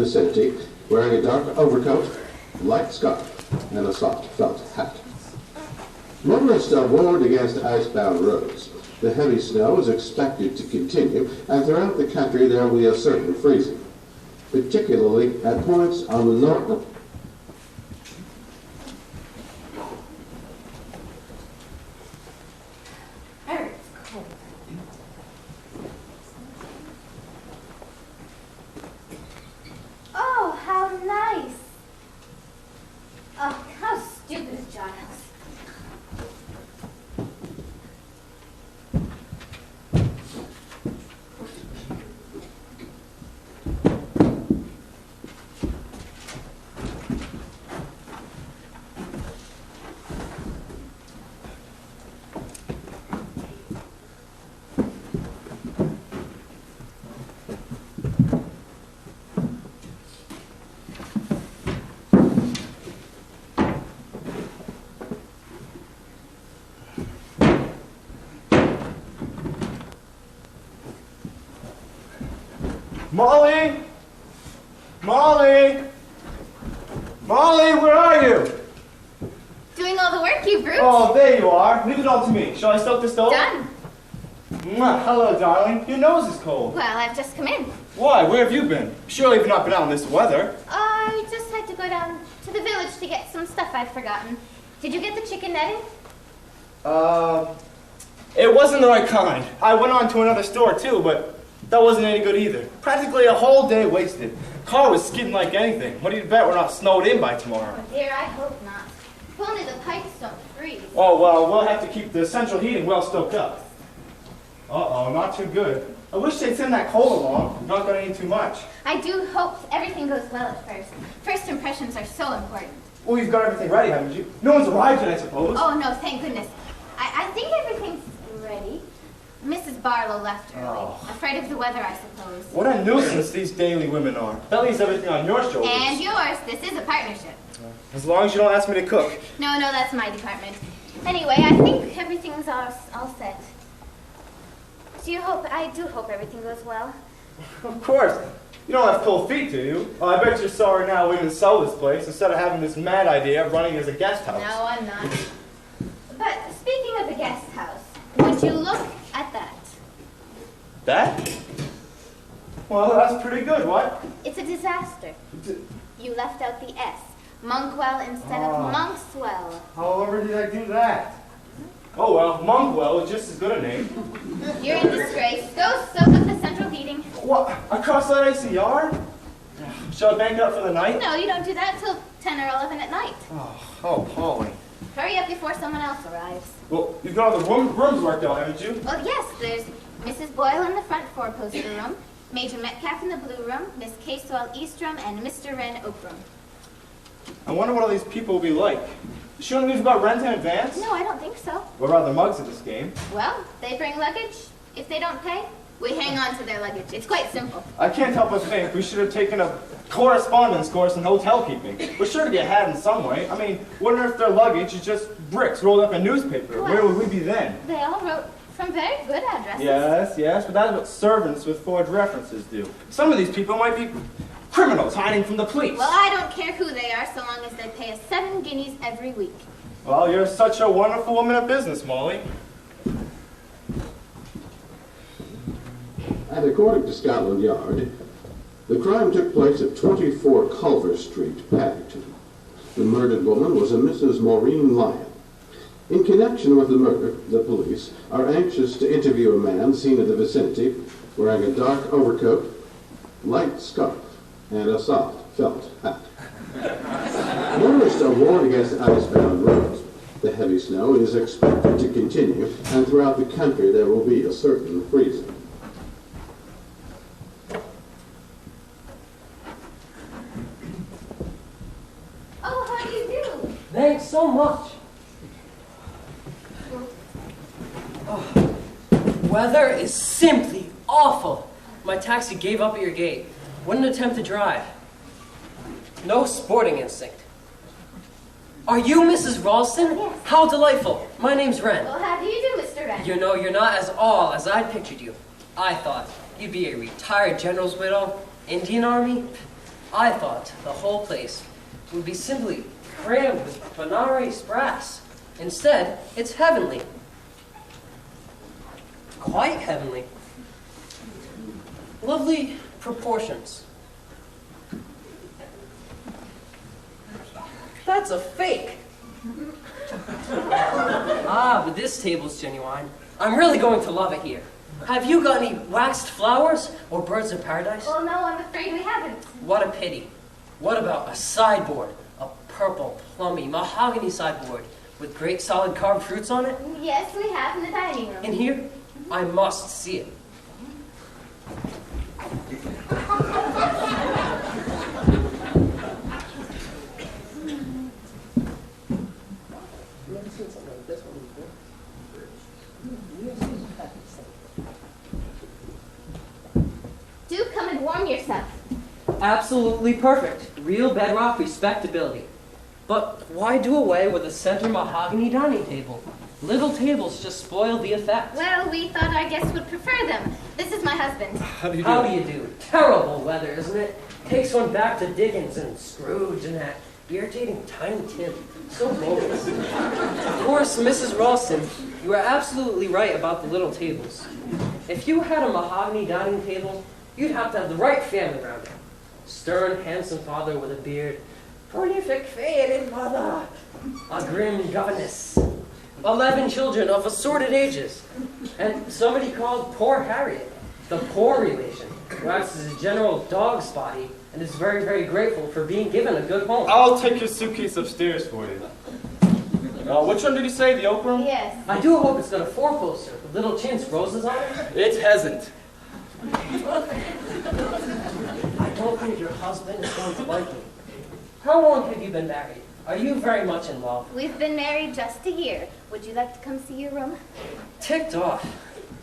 vicinity, wearing a dark overcoat, light scarf, and a soft felt hat. Motorists are warned against icebound roads. The heavy snow is expected to continue, and throughout the country there will be a certain freezing, particularly at points on the north. Oh, how nice. Oh, how stupid is Giles. Molly! Molly! Molly, where are you? Doing all the work, you brute. Oh, there you are. Leave it all to me. Shall I stoke the stove? Done. Mwah. Hello, darling. Your nose is cold. Well, I've just come in. Why? Where have you been? Surely you've not been out in this weather. I just had to go down to the village to get some stuff I'd forgotten. Did you get the chicken netting? It wasn't the right kind. I went on to another store, too, but that wasn't any good either. Practically a whole day wasted. Car was skidding like anything. What do you bet we're not snowed in by tomorrow? Oh dear, I hope not. If only the pipes don't freeze. Oh, well, we'll have to keep the central heating well stoked up. Uh-oh, not too good. I wish they'd send that coal along. We're not going to need too much. I do hope everything goes well at first. First impressions are so important. Well, you've got everything ready, haven't you? No one's arrived yet, I suppose. Oh no, thank goodness. I think everything's ready. Mrs. Barlow left early. Oh. Afraid of the weather, I suppose. What a nuisance these daily women are. That leaves everything on your shoulders. And yours. This is a partnership. As long as you don't ask me to cook. No, that's my department. Anyway, I think everything's all set. I do hope everything goes well. Of course. You don't have cold feet, do you? Oh, I bet you're sorry now we didn't sell this place instead of having this mad idea of running as a guest house. No, I'm not. But speaking of the guest house, would you look at that? That? Well, that's pretty good, what? It's a disaster. You left out the S. Monkwell instead of Monkswell. However did I do that? Oh well, Monkwell is just as good a name. You're in disgrace. Go soak up the central heating. What? Across that icy yard? Shall I bank up for the night? No, you don't do that until 10 or 11 at night. Oh, Polly. Hurry up before someone else arrives. Well, you've got all the rooms worked out, haven't you? Well, yes, there's Mrs. Boyle in the front four-poster room, Major Metcalf in the blue room, Miss Casewell East room, and Mr. Wren Oak room. I wonder what all these people will be like. Shouldn't we've got rent in advance? No, I don't think so. We're rather mugs at this game. Well, they bring luggage. If they don't pay, we hang on to their luggage. It's quite simple. I can't help but think we should have taken a correspondence course in hotel keeping. We're sure to get had in some way. I mean, wonder if their luggage is just bricks rolled up in newspaper. Well, where would we be then? They all wrote from very good addresses. Yes, but that's what servants with forged references do. Some of these people might be criminals hiding from the police. Well, I don't care who they are so long as they pay us 7 guineas every week. Well, you're such a wonderful woman of business, Molly. And according to Scotland Yard, the crime took place at 24 Culver Street, Paddington. The murdered woman was a Mrs. Maureen Lyon. In connection with the murder, the police are anxious to interview a man seen in the vicinity wearing a dark overcoat, light scarf, and a soft felt hat. Motorists are warned against icebound roads. The heavy snow is expected to continue, and throughout the country there will be a certain freezing. Oh, how do you do? Thanks so much. Oh, weather is simply awful. My taxi gave up at your gate. Wouldn't attempt to drive. No sporting instinct. Are you Mrs. Ralston? Yes. How delightful. My name's Wren. Well, how do you do, Mr. Wren? You know, you're not as all as I'd pictured you. I thought you'd be a retired general's widow, Indian Army. I thought the whole place would be simply crammed with Benares brass. Instead, it's heavenly. Quite heavenly. Lovely proportions. That's a fake. Ah, but this table's genuine. I'm really going to love it here. Have you got any waxed flowers or birds of paradise? Well, no, I'm afraid we haven't. What a pity. What about a sideboard? A purple, plummy, mahogany sideboard with great solid carved fruits on it? Yes, we have in the dining room. In here? I must see it. Do come and warm yourself. Absolutely perfect. Real bedrock respectability. But why do away with a center mahogany dining table? Little tables just spoil the effect. Well, we thought our guests would prefer them. This is my husband. How do you do? How do you do? Terrible weather, isn't it? Takes one back to Dickens and Scrooge and that irritating Tiny Tim. So bogus. Of course, Mrs. Ralston, you are absolutely right about the little tables. If you had a mahogany dining table, you'd have to have the right family around it. Stern, handsome father with a beard. Prolific, faded mother. A grim governess. 11 children of assorted ages. And somebody called Poor Harriet, the poor relation, who acts as a general dog's body and is very, very grateful for being given a good home. I'll take your suitcase upstairs for you. Which one did you say? The oak room? Yes. I do hope it's got a four-poster with little chintz roses on it. It hasn't. I don't think your husband is going to like me. How long have you been married? Are you very much in love? We've been married just a year. Would you like to come see your room? Ticked off.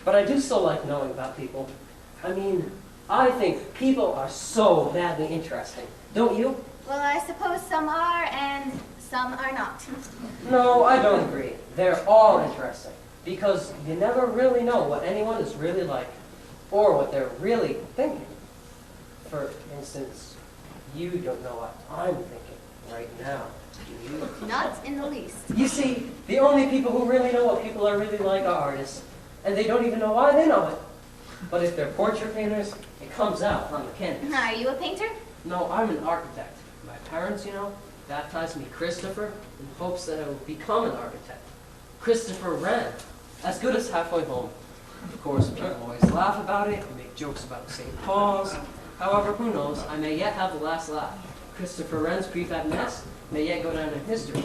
But I do still like knowing about people. I mean, I think people are so madly interesting. Don't you? Well, I suppose some are and some are not. No, I don't agree. They're all interesting. Because you never really know what anyone is really like. Or what they're really thinking. For instance, you don't know what I'm thinking right now. Do you? Not in the least. You see, the only people who really know what people are really like are artists. And they don't even know why they know it. But if they're portrait painters, it comes out on the canvas. Are you a painter? No, I'm an architect. My parents, baptized me Christopher in hopes that I would become an architect. Christopher Wren, as good as halfway home. Of course, people always laugh about it and make jokes about St. Paul's. However, who knows, I may yet have the last laugh. Christopher Wren's prefab nest may yet go down in history.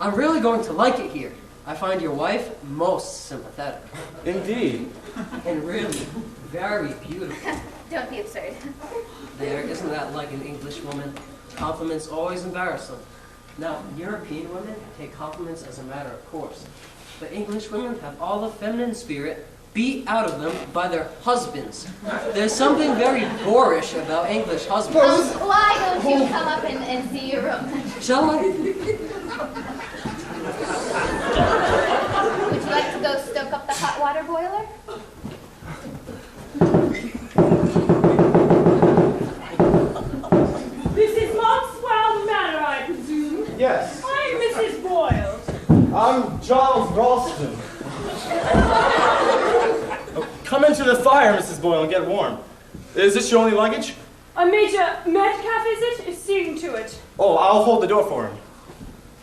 I'm really going to like it here. I find your wife most sympathetic. Indeed. And really, very beautiful. Don't be absurd. There, isn't that like an English woman? Compliments always embarrass them. Now, European women take compliments as a matter of course. But English women have all the feminine spirit beat out of them by their husbands. There's something very boorish about English husbands. Why don't you come up and see your room? Shall I? Would you like to go stoke up the hot water boiler? This is Monkswell Manor, I presume. Yes. I'm Mrs. Boyle. I'm Charles Ralston. Come into the fire, Mrs. Boyle, and get warm. Is this your only luggage? Major Metcalf, is it? Is seeing to it. Oh, I'll hold the door for him.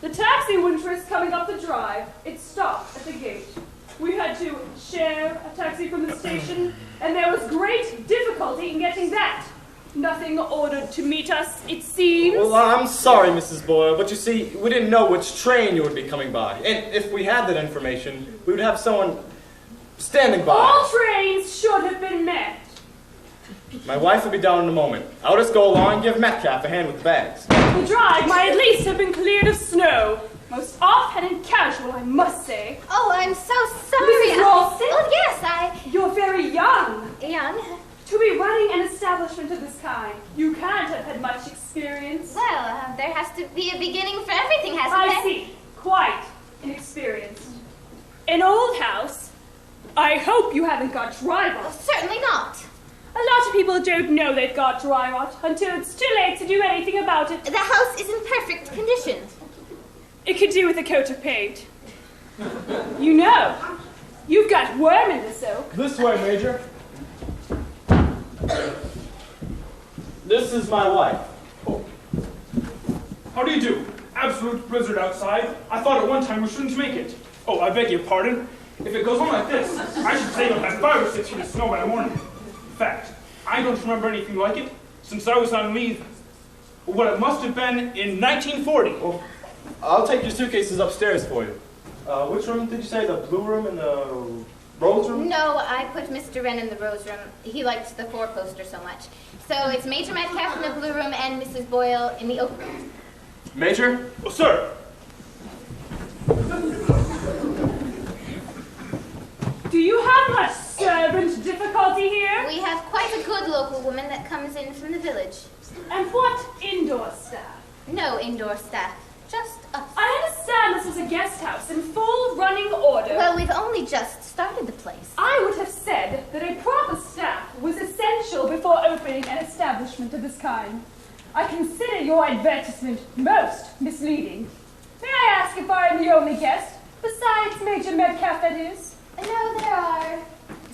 The taxi wouldn't risk coming up the drive. It stopped at the gate. We had to share a taxi from the station, and there was great difficulty in getting that. Nothing ordered to meet us, it seems. Well, I'm sorry, Mrs. Boyle, but you see, we didn't know which train you would be coming by. And if we had that information, we would have someone standing by. All trains should have been met. My wife will be down in a moment. I'll just go along and give Metcalf a hand with the bags. The drive might at least have been cleared of snow. Most offhand and casual, I must say. Oh, I'm so sorry. Mrs. Ralston? Oh, yes, You're very young. Young? To be running an establishment of this kind, you can't have had much experience. Well, there has to be a beginning for everything, hasn't there? I see. Quite inexperienced. An old house? I hope you haven't got Oh, rivals. certainly not. A lot of people don't know they've got dry rot until it's too late to do anything about it. The house is in perfect condition. It could do with a coat of paint. You know, you've got worm in the soak. This way, Major. This is my wife. Oh. How do you do? Absolute blizzard outside. I thought at one time we shouldn't make it. Oh, I beg your pardon. If it goes on like this, I should say we'll have 5 or 6 feet of snow by the morning. In fact, I don't remember anything like it since I was on leave. What it must have been in 1940. Well, I'll take your suitcases upstairs for you. Which room did you say? The blue room and the rose room? No, I put Mr. Wren in the rose room. He liked the 4-poster so much. So it's Major Metcalf in the blue room and Mrs. Boyle in the oak room. Major? Oh, sir. Do you have much servant difficulty here? We have quite a good local woman that comes in from the village. And what indoor staff? No indoor staff, just us. I understand this was a guest house in full running order. Well, we've only just started the place. I would have said that a proper staff was essential before opening an establishment of this kind. I consider your advertisement most misleading. May I ask if I am the only guest, besides Major Metcalf, that is? No, there are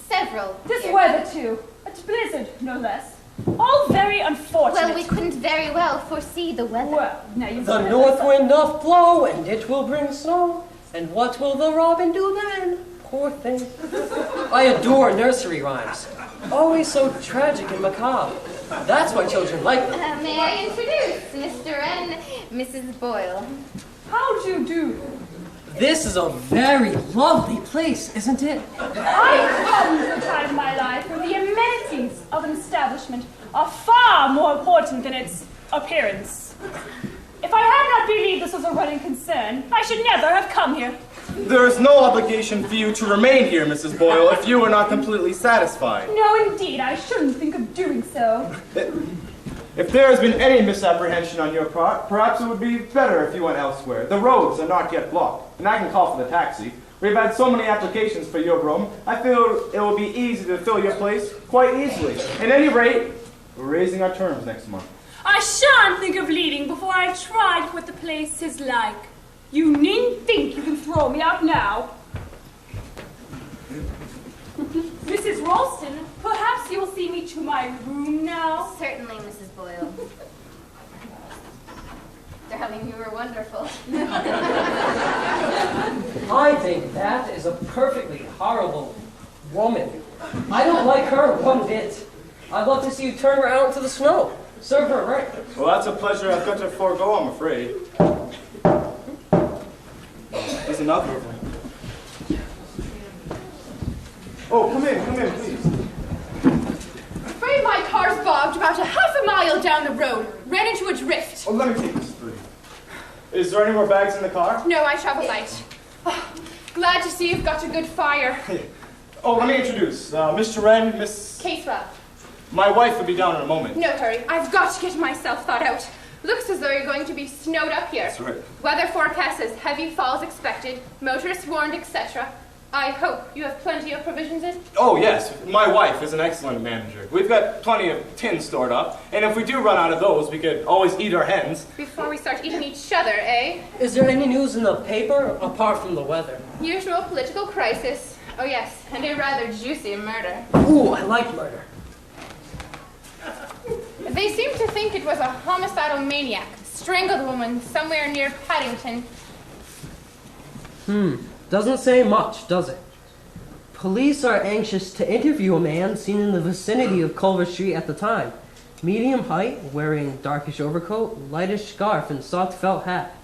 several. This here. weather, too. A blizzard, no less. All very unfortunate. Well, we couldn't very well foresee the weather. Well, now you The see north wind doth blow, and it will bring snow. And what will the robin do then? Poor thing. I adore nursery rhymes. Always so tragic and macabre. That's why children like them. May I introduce Mr. Wren, Mrs. Boyle? How do you do? This is a very lovely place, isn't it? I come to a time in my life where the amenities of an establishment are far more important than its appearance. If I had not believed this was a running concern, I should never have come here. There is no obligation for you to remain here, Mrs. Boyle, if you are not completely satisfied. No, indeed, I shouldn't think of doing so. If there has been any misapprehension on your part, perhaps it would be better if you went elsewhere. The roads are not yet blocked, and I can call for the taxi. We've had so many applications for your room, I feel it will be easy to fill your place quite easily. At any rate, we're raising our terms next month. I shan't think of leaving before I've tried what the place is like. You needn't think you can throw me out now. Mrs. Ralston, perhaps you'll see me to my room now? Certainly, Mrs. Boyle. Darling, you were wonderful. I think that is a perfectly horrible woman. I don't like her one bit. I'd love to see you turn her out into the snow. Serve her right. Well, that's a pleasure I've got to forego, I'm afraid. There's another of them. Oh, come in, please. Afraid my car's bogged about a half a mile down the road. Ran into a drift. Oh, let me take this for you. Is there any more bags in the car? No, I travel light. Oh, glad to see you've got a good fire. Oh, let me introduce. Mr. Wren, Miss... Casewell. My wife will be down in a moment. No hurry. I've got to get myself thought out. Looks as though you're going to be snowed up here. That's right. Weather forecast says heavy falls expected, motorists warned, etc. I hope you have plenty of provisions in. Oh, yes. My wife is an excellent manager. We've got plenty of tins stored up, and if we do run out of those, we could always eat our hens. Before we start eating each other, eh? Is there any news in the paper apart from the weather? Usual political crisis. Oh yes, and a rather juicy murder. Ooh, I like murder. They seem to think it was a homicidal maniac. Strangled a woman somewhere near Paddington. Doesn't say much, does it? Police are anxious to interview a man seen in the vicinity of Culver Street at the time. Medium height, wearing darkish overcoat, lightish scarf, and soft felt hat.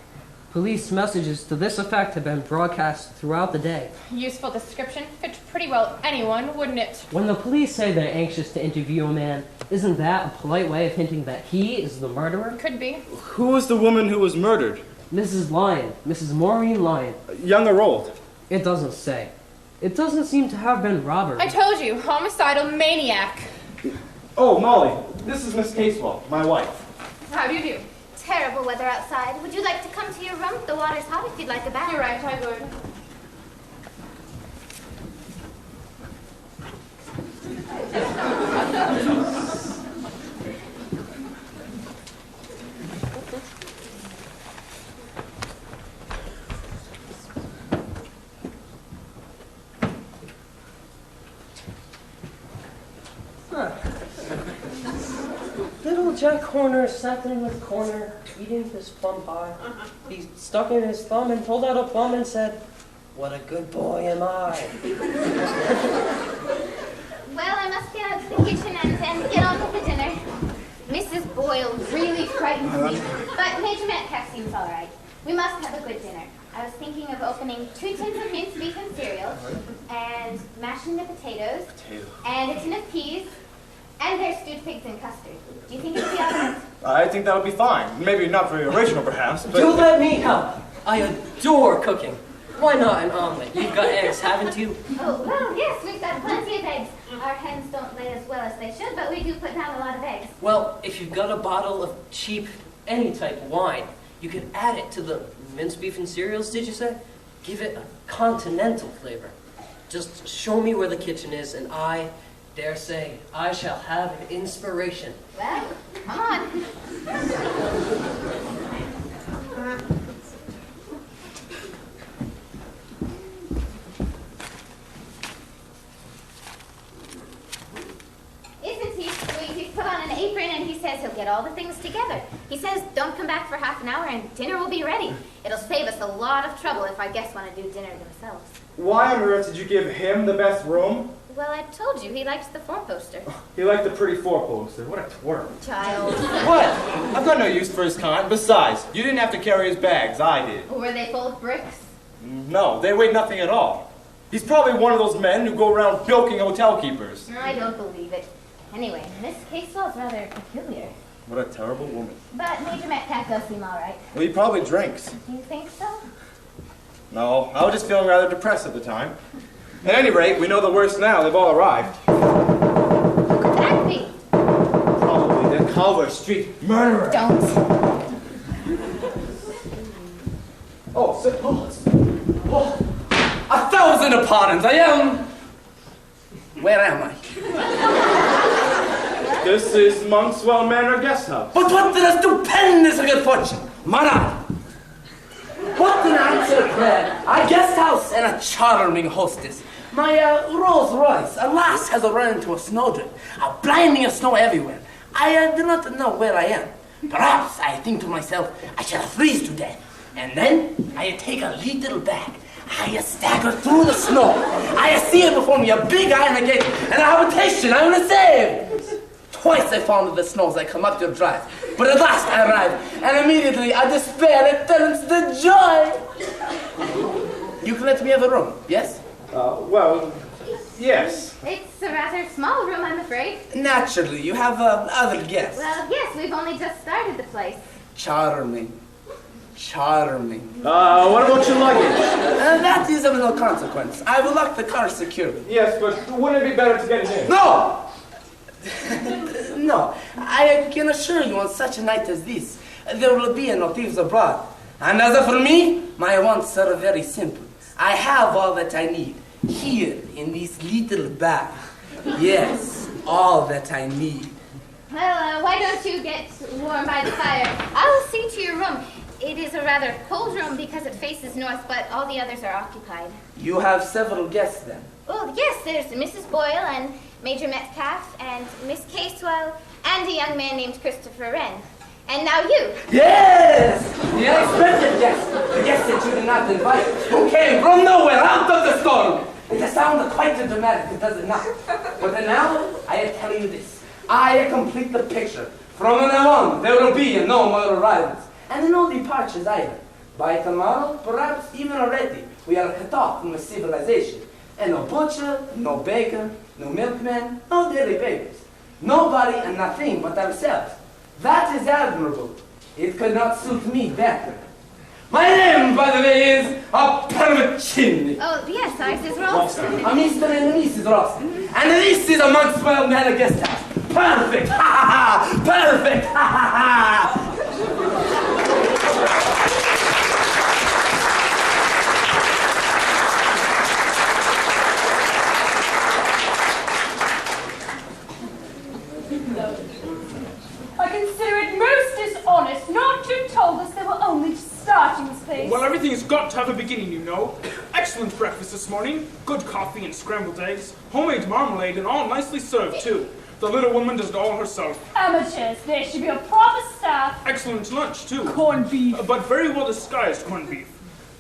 Police messages to this effect have been broadcast throughout the day. Useful description. Fit pretty well anyone, wouldn't it? When the police say they're anxious to interview a man, isn't that a polite way of hinting that he is the murderer? Could be. Who was the woman who was murdered? Mrs. Lyon, Mrs. Maureen Lyon. Young or old? It doesn't say. It doesn't seem to have been robbery. I told you, homicidal maniac. Oh, Molly, this is Miss Casewell, my wife. How do you do? Terrible weather outside. Would you like to come to your room? The water's hot if you'd like a bath. You're right, I would. Jack Horner sat there in the corner, eating his plum pie. He stuck in his thumb and pulled out a plum and said, "What a good boy am I." Well, I must get out to the kitchen and get on with the dinner. Mrs. Boyle really frightens me, but Major Metcalf seems all right. We must have a good dinner. I was thinking of opening 2 tins of minced beef and cereal, and mashing the potatoes, and a tin of peas, and there's stewed pigs and custard. Do you think it would be all right? I think that would be fine. Maybe not very original, perhaps, but... Do let me help. I adore cooking. Why not an omelet? You've got eggs, haven't you? Oh, well, yes, we've got plenty of eggs. Our hens don't lay as well as they should, but we do put down a lot of eggs. Well, if you've got a bottle of cheap, any type of wine, you could add it to the minced beef and cereals, did you say? Give it a continental flavor. Just show me where the kitchen is, and I dare say I shall have an inspiration. Well, come on. Isn't he sweet? He's put on an apron and he says he'll get all the things together. He says don't come back for half an hour and dinner will be ready. It'll save us a lot of trouble if our guests want to do dinner themselves. Why on earth did you give him the best room? Well, I told you, he likes the 4-poster. He liked the pretty 4-poster. What a twerp. Child. What? I've got no use for his kind. Besides, you didn't have to carry his bags. I did. Were they full of bricks? No, they weighed nothing at all. He's probably one of those men who go around bilking hotel keepers. I don't believe it. Anyway, Miss Casewell's rather peculiar. What a terrible woman. But Major Metcalf does seem all right. Well, he probably drinks. Do you think so? No, I was just feeling rather depressed at the time. At any rate, we know the worst now. They've all arrived. Who could that be? Probably the Culver Street murderer. Don't. Oh, sit. Oh, 1,000 pardons. I am... Where am I? This is Monkswell Manor Guest House. But what a stupendous good fortune. Mana! What an answer, Claire. A guest house and a charming hostess. My Rolls Royce, alas, has run into a snowdrift. A blinding of snow everywhere. I do not know where I am. Perhaps I think to myself, I shall freeze to death. And then I take a little bag. I stagger through the snow. I see it before me, a big iron gate, and a habitation I want to save. Twice I found in the snow as I come up your drive. But at last I arrive, and immediately a despair it turns to joy. You can let me have a room, yes? Well, yes. It's a rather small room, I'm afraid. Naturally, you have other guests. Well, yes, we've only just started the place. Charming. Charming. What about your luggage? That is of no consequence. I will lock the car securely. Yes, but wouldn't it be better to get it in? No! No, I can assure you on such a night as this, there will be no thieves abroad. And as for me, my wants are very simple. I have all that I need, here in this little bag. Yes, all that I need. Well, why don't you get warm by the fire? I'll see to your room. It is a rather cold room because it faces north, but all the others are occupied. You have several guests then? Oh, yes, there's Mrs. Boyle and Major Metcalf and Miss Casewell and a young man named Christopher Wren. And now you. Yes! The unexpected guest. The guest that you did not invite. Who came from nowhere, out of the storm. It sounds quite dramatic, does it not? But then now, I tell you this. I complete the picture. From now on, there will be no more arrivals. And no departures either. By tomorrow, perhaps even already, we are cut off from civilization. And no butcher, no baker, no milkman, no daily papers. Nobody and nothing but ourselves. That is admirable. It could not suit me better. My name, by the way, is a Permachini. Oh, yes, ours is Ralston. A Mr. and Mrs. Ralston. And this is a Monkswell Manor Guest House. Perfect! Ha ha ha! Perfect! Ha ha ha! I consider it most dishonest not to have told us they were only starting this place. Well, everything's got to have a beginning, you know. Excellent breakfast this morning. Good coffee and scrambled eggs. Homemade marmalade and all nicely served, too. The little woman does it all herself. Amateurs, there should be a proper staff. Excellent lunch, too. Corned beef. But very well disguised corned beef.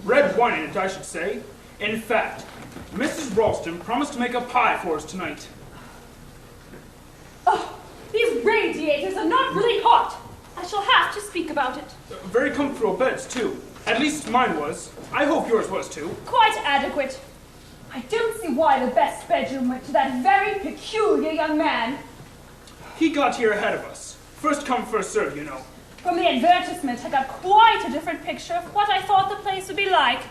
Red wine in it, I should say. In fact, Mrs. Ralston promised to make a pie for us tonight. Oh, these radiators are not really hot. I shall have to speak about it. Very comfortable beds, too. At least mine was. I hope yours was, too. Quite adequate. I don't see why the best bedroom went to that very peculiar young man. He got here ahead of us. First come, first serve, you know. From the advertisement, I got quite a different picture of what I thought the place would be like.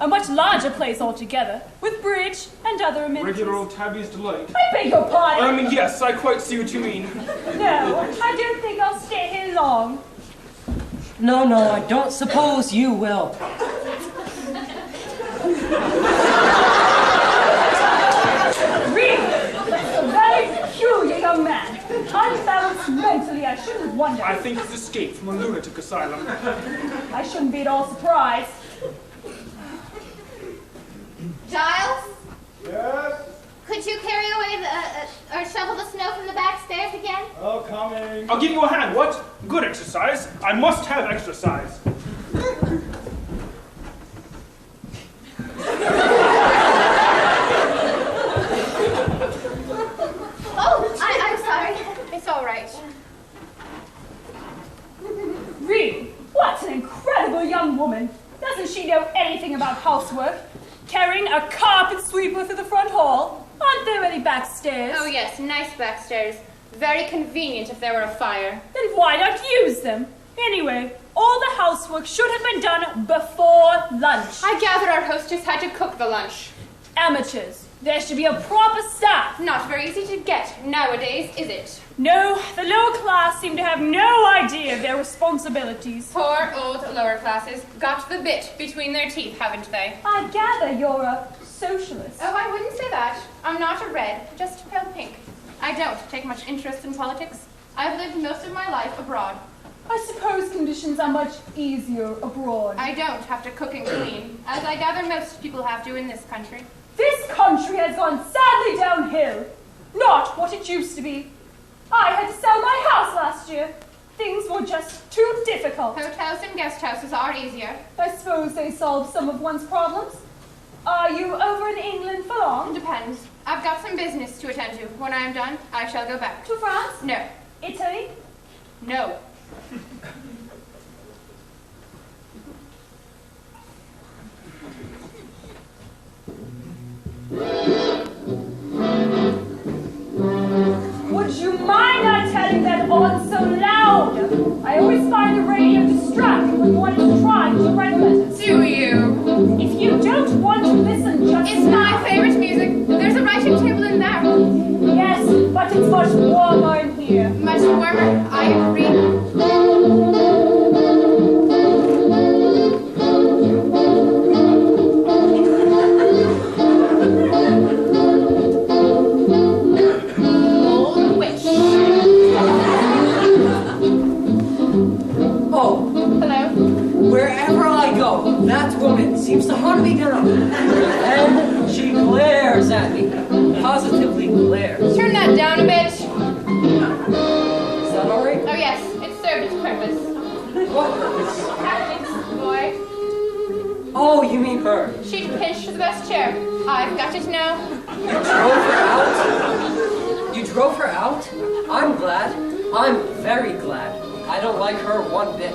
A much larger place altogether, with bridge and other amenities. Regular old Tabby's delight. I beg your pardon. Yes, I quite see what you mean. No, I don't think I'll stay here long. No, I don't suppose you will. Really? That's a very peculiar young man. Unbalanced mentally, I shouldn't wonder. I think he's escaped from a lunatic asylum. I shouldn't be at all surprised. Giles, Yes? could you carry away or shovel the snow from the back stairs again? Oh, coming. I'll give you a hand, what? Good exercise. I must have exercise. Oh, I'm sorry. It's all right. Really? What an incredible young woman. Doesn't she know anything about housework? Carrying a carpet sweeper through the front hall? Aren't there any back stairs? Oh, yes, nice back stairs. Very convenient if there were a fire. Then why not use them? Anyway, all the housework should have been done before lunch. I gather our hostess had to cook the lunch. Amateurs. There should be a proper staff. Not very easy to get nowadays, is it? No, the lower class seem to have no idea of their responsibilities. Poor old lower classes got the bit between their teeth, haven't they? I gather you're a socialist. Oh, I wouldn't say that. I'm not a red, just pale pink. I don't take much interest in politics. I've lived most of my life abroad. I suppose conditions are much easier abroad. I don't have to cook and clean, as I gather most people have to in this country. This country has gone sadly downhill. Not what it used to be. I had to sell my house last year. Things were just too difficult. Hotels and guest houses are easier. I suppose they solve some of one's problems. Are you over in England for long? Depends. I've got some business to attend to. When I am done, I shall go back. To France? No. Italy? No. Would you mind not telling that on so loud? I always find the radio distracting when one is trying to write letters. Do you? If you don't want to listen, just It's my favorite music. There's a writing table in there. Yes, but it's much warmer in here. Much warmer, I agree. Old witch. Oh, Hello? wherever I go, that woman seems to hunt me down. And she glares at me. Positively glares. Turn that down a bit. Is that alright? Oh yes, it served its purpose. What purpose? Tactics, boy. Oh, you mean her. She'd pinch to the best chair. I've got it now. You drove her out? You drove her out? I'm glad. I'm very glad. I don't like her one bit.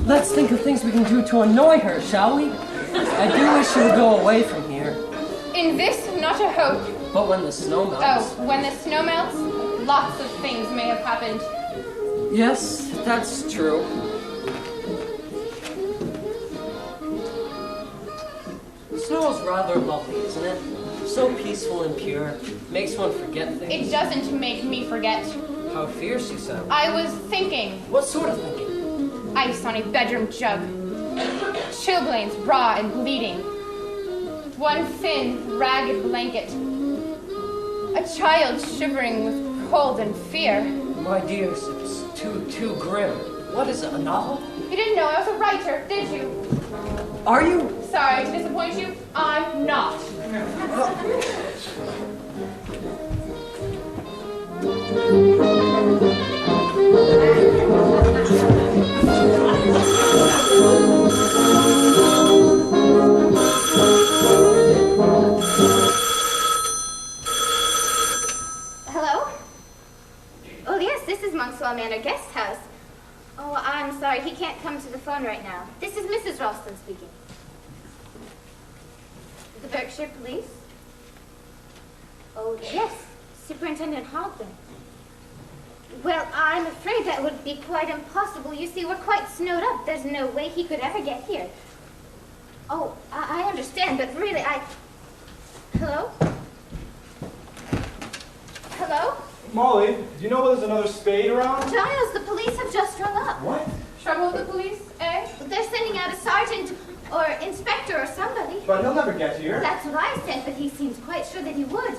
Let's think of things we can do to annoy her, shall we? I do wish she would go away from here. In this, not a hope. But when the snow melts... Oh, when the snow melts, lots of things may have happened. Yes, that's true. Snow's rather lovely, isn't it? So peaceful and pure. Makes one forget things. It doesn't make me forget. How fierce you sound. I was thinking. What sort of thinking? Ice on a bedroom jug. Chilblains raw and bleeding. One thin, ragged blanket. A child shivering with cold and fear. My dears, it's too grim. What is it, a novel? You didn't know I was a writer, did you? Are you? Sorry to disappoint you. I'm not. Hello? Oh, yes, this is Monkswell Manor Guest House. Oh, I'm sorry, he can't come to the phone right now. This is Mrs. Ralston speaking. The Berkshire Police? Oh, yes, Superintendent Hogben. Well, I'm afraid that would be quite impossible. You see, we're quite snowed up. There's no way he could ever get here. Oh, I understand, but really, Hello? Hello? Molly, do you know there's another spade around? Giles, the police have just rung up. What? Trouble with the police, eh? They're sending out a sergeant or inspector or somebody. But he'll never get here. That's what I said, but he seems quite sure that he would.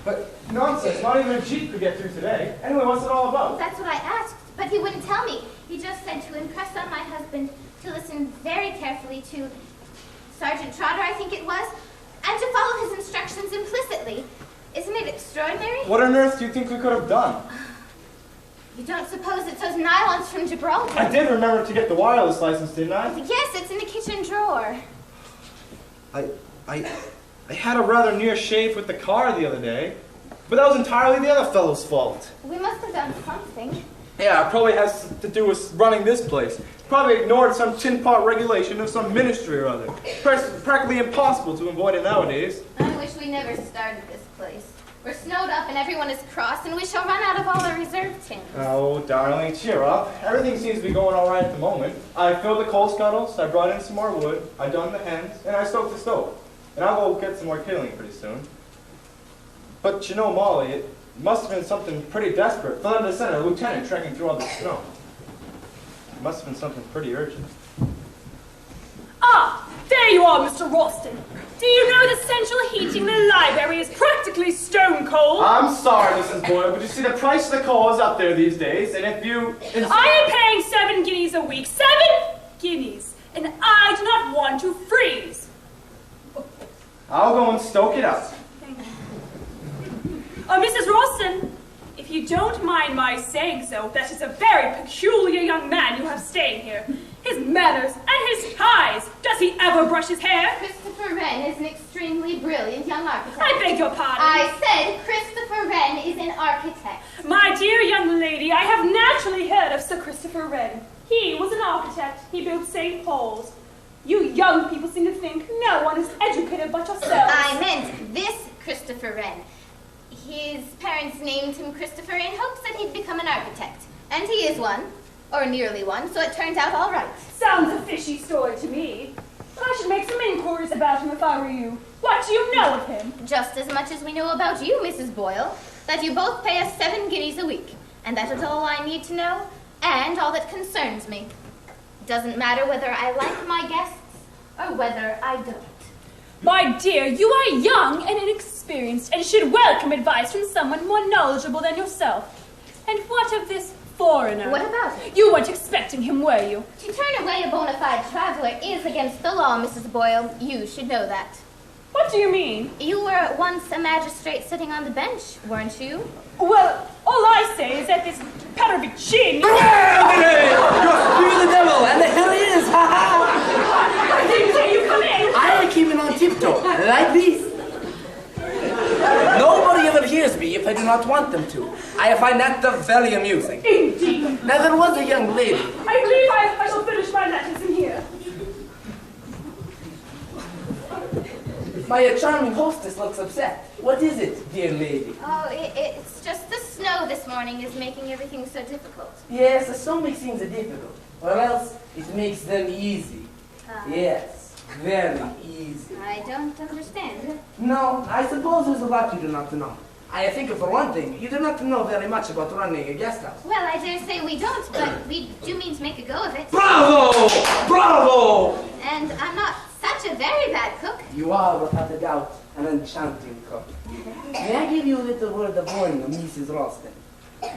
But nonsense, not even a jeep could get through today. Anyway, what's it all about? That's what I asked, but he wouldn't tell me. He just said to impress on my husband to listen very carefully to Sergeant Trotter, I think it was, and to follow his instructions implicitly. Isn't it extraordinary? What on earth do you think we could have done? You don't suppose it's those nylons from Gibraltar? I did remember to get the wireless license, didn't I? Yes, it's in the kitchen drawer. I had a rather near shave with the car the other day, but that was entirely the other fellow's fault. We must have done something. Yeah, it probably has to do with running this place. Probably ignored some tin pot regulation of some ministry or other. Practically impossible to avoid it nowadays. I wish we never started this place. We're snowed up and everyone is cross, and we shall run out of all our reserve tins. Oh, darling, cheer up. Everything seems to be going all right at the moment. I filled the coal scuttles, I brought in some more wood, I done the hens, and I stoked the stove. And I'll go get some more killing pretty soon. But you know, Molly, it must have been something pretty desperate for them to send a lieutenant trekking through all the snow. It must have been something pretty urgent. Ah, there you are, Mr. Ralston. Do you know that central heating in the library is practically stone cold? I'm sorry, Mrs. Boyle, but you see the price of the coal is up there these days, and if you... I am paying 7 guineas a week. 7 guineas. And I do not want to freeze. I'll go and stoke it up. Mrs. Ralston, if you don't mind my saying so, that is a very peculiar young man you have staying here. His manners and his ties. Does he ever brush his hair? Christopher Wren is an extremely brilliant young architect. I beg your pardon. I said Christopher Wren is an architect. My dear young lady, I have naturally heard of Sir Christopher Wren. He was an architect. He built St. Paul's. You young people seem to think no one is educated but yourselves. I meant this Christopher Wren. His parents named him Christopher in hopes that he'd become an architect. And he is one, or nearly one, so it turns out all right. Sounds a fishy story to me. But I should make some inquiries about him if I were you. What do you know of him? Just as much as we know about you, Mrs. Boyle, that you both pay us 7 guineas a week. And that is all I need to know, and all that concerns me. It doesn't matter whether I like my guests, or whether I don't. My dear, you are young and inexperienced, and should welcome advice from someone more knowledgeable than yourself. And what of this foreigner? What about it? You weren't expecting him, were you? To turn away a bona fide traveler is against the law, Mrs. Boyle. You should know that. What do you mean? You were once a magistrate sitting on the bench, weren't you? Well, all I say is that this Petroviccini... You're the devil, and here he is, ha-ha! I didn't say you come in! I came in on tiptoe, like this. Nobody ever hears me if I do not want them to. I find that very amusing. Indeed. Now, there was a young lady. I believe I shall finish my letters in here. My charming hostess looks upset. What is it, dear lady? Oh, it's just the snow this morning is making everything so difficult. Yes, the snow makes things difficult, or else it makes them easy. Yes, very easy. I don't understand. No, I suppose there's a lot you do not know. I think, for one thing, you do not know very much about running a guest house. Well, I dare say we don't, but we do mean to make a go of it. Bravo! Bravo! And I'm not such a very bad cook. You are, without a doubt, an enchanting cook. May I give you a little word of warning, Mrs. Ralston?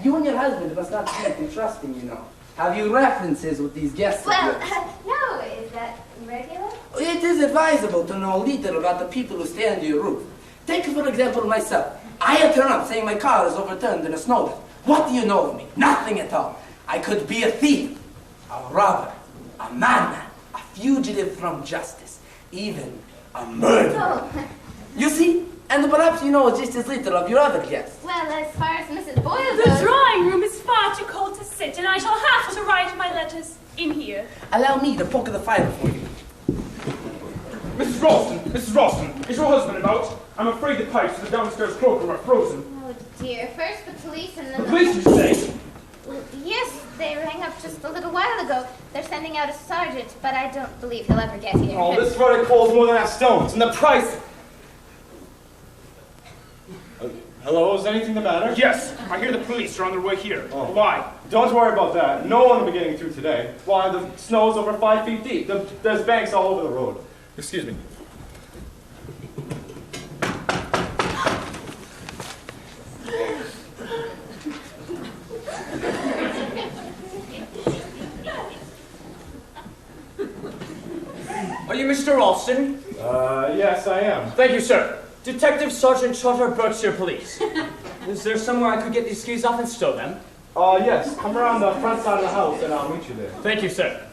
You and your husband must not think in trusting, you know. Have you references with these guests of Well, yours? no, is that regular? It is advisable to know little about the people who stay under your roof. Take, for example, myself. I have turned up saying my car is overturned in a snowdrift. What do you know of me? Nothing at all. I could be a thief, a robber, a madman, a fugitive from justice, even a murderer. Oh. You see? And perhaps you know just as little of your other guests. Well, as far as Mrs. Boyle The goes... drawing room is far too cold to sit, and I shall have to write my letters in here. Allow me to poke the fire for you. Mrs. Ralston, is your husband about? I'm afraid the pipes in the downstairs cloakroom are frozen. Oh, dear. First the police and then The police, you say? Well, yes, they rang up just a little while ago. They're sending out a sergeant, but I don't believe he'll ever get here. Oh, this verdict holds more than that stones, and the price... Hello, is anything the matter? Yes, I hear the police are on their way here. Oh. Why? Don't worry about that. No one will be getting through today. Why, the snow's over 5 feet deep. There's banks all over the road. Excuse me. Are you Mr. Ralston? Yes, I am. Thank you, sir. Detective Sergeant Trotter, Berkshire Police. Is there somewhere I could get these skis off and stow them? Yes. Come around the front side of the house and I'll meet you there. Thank you, sir.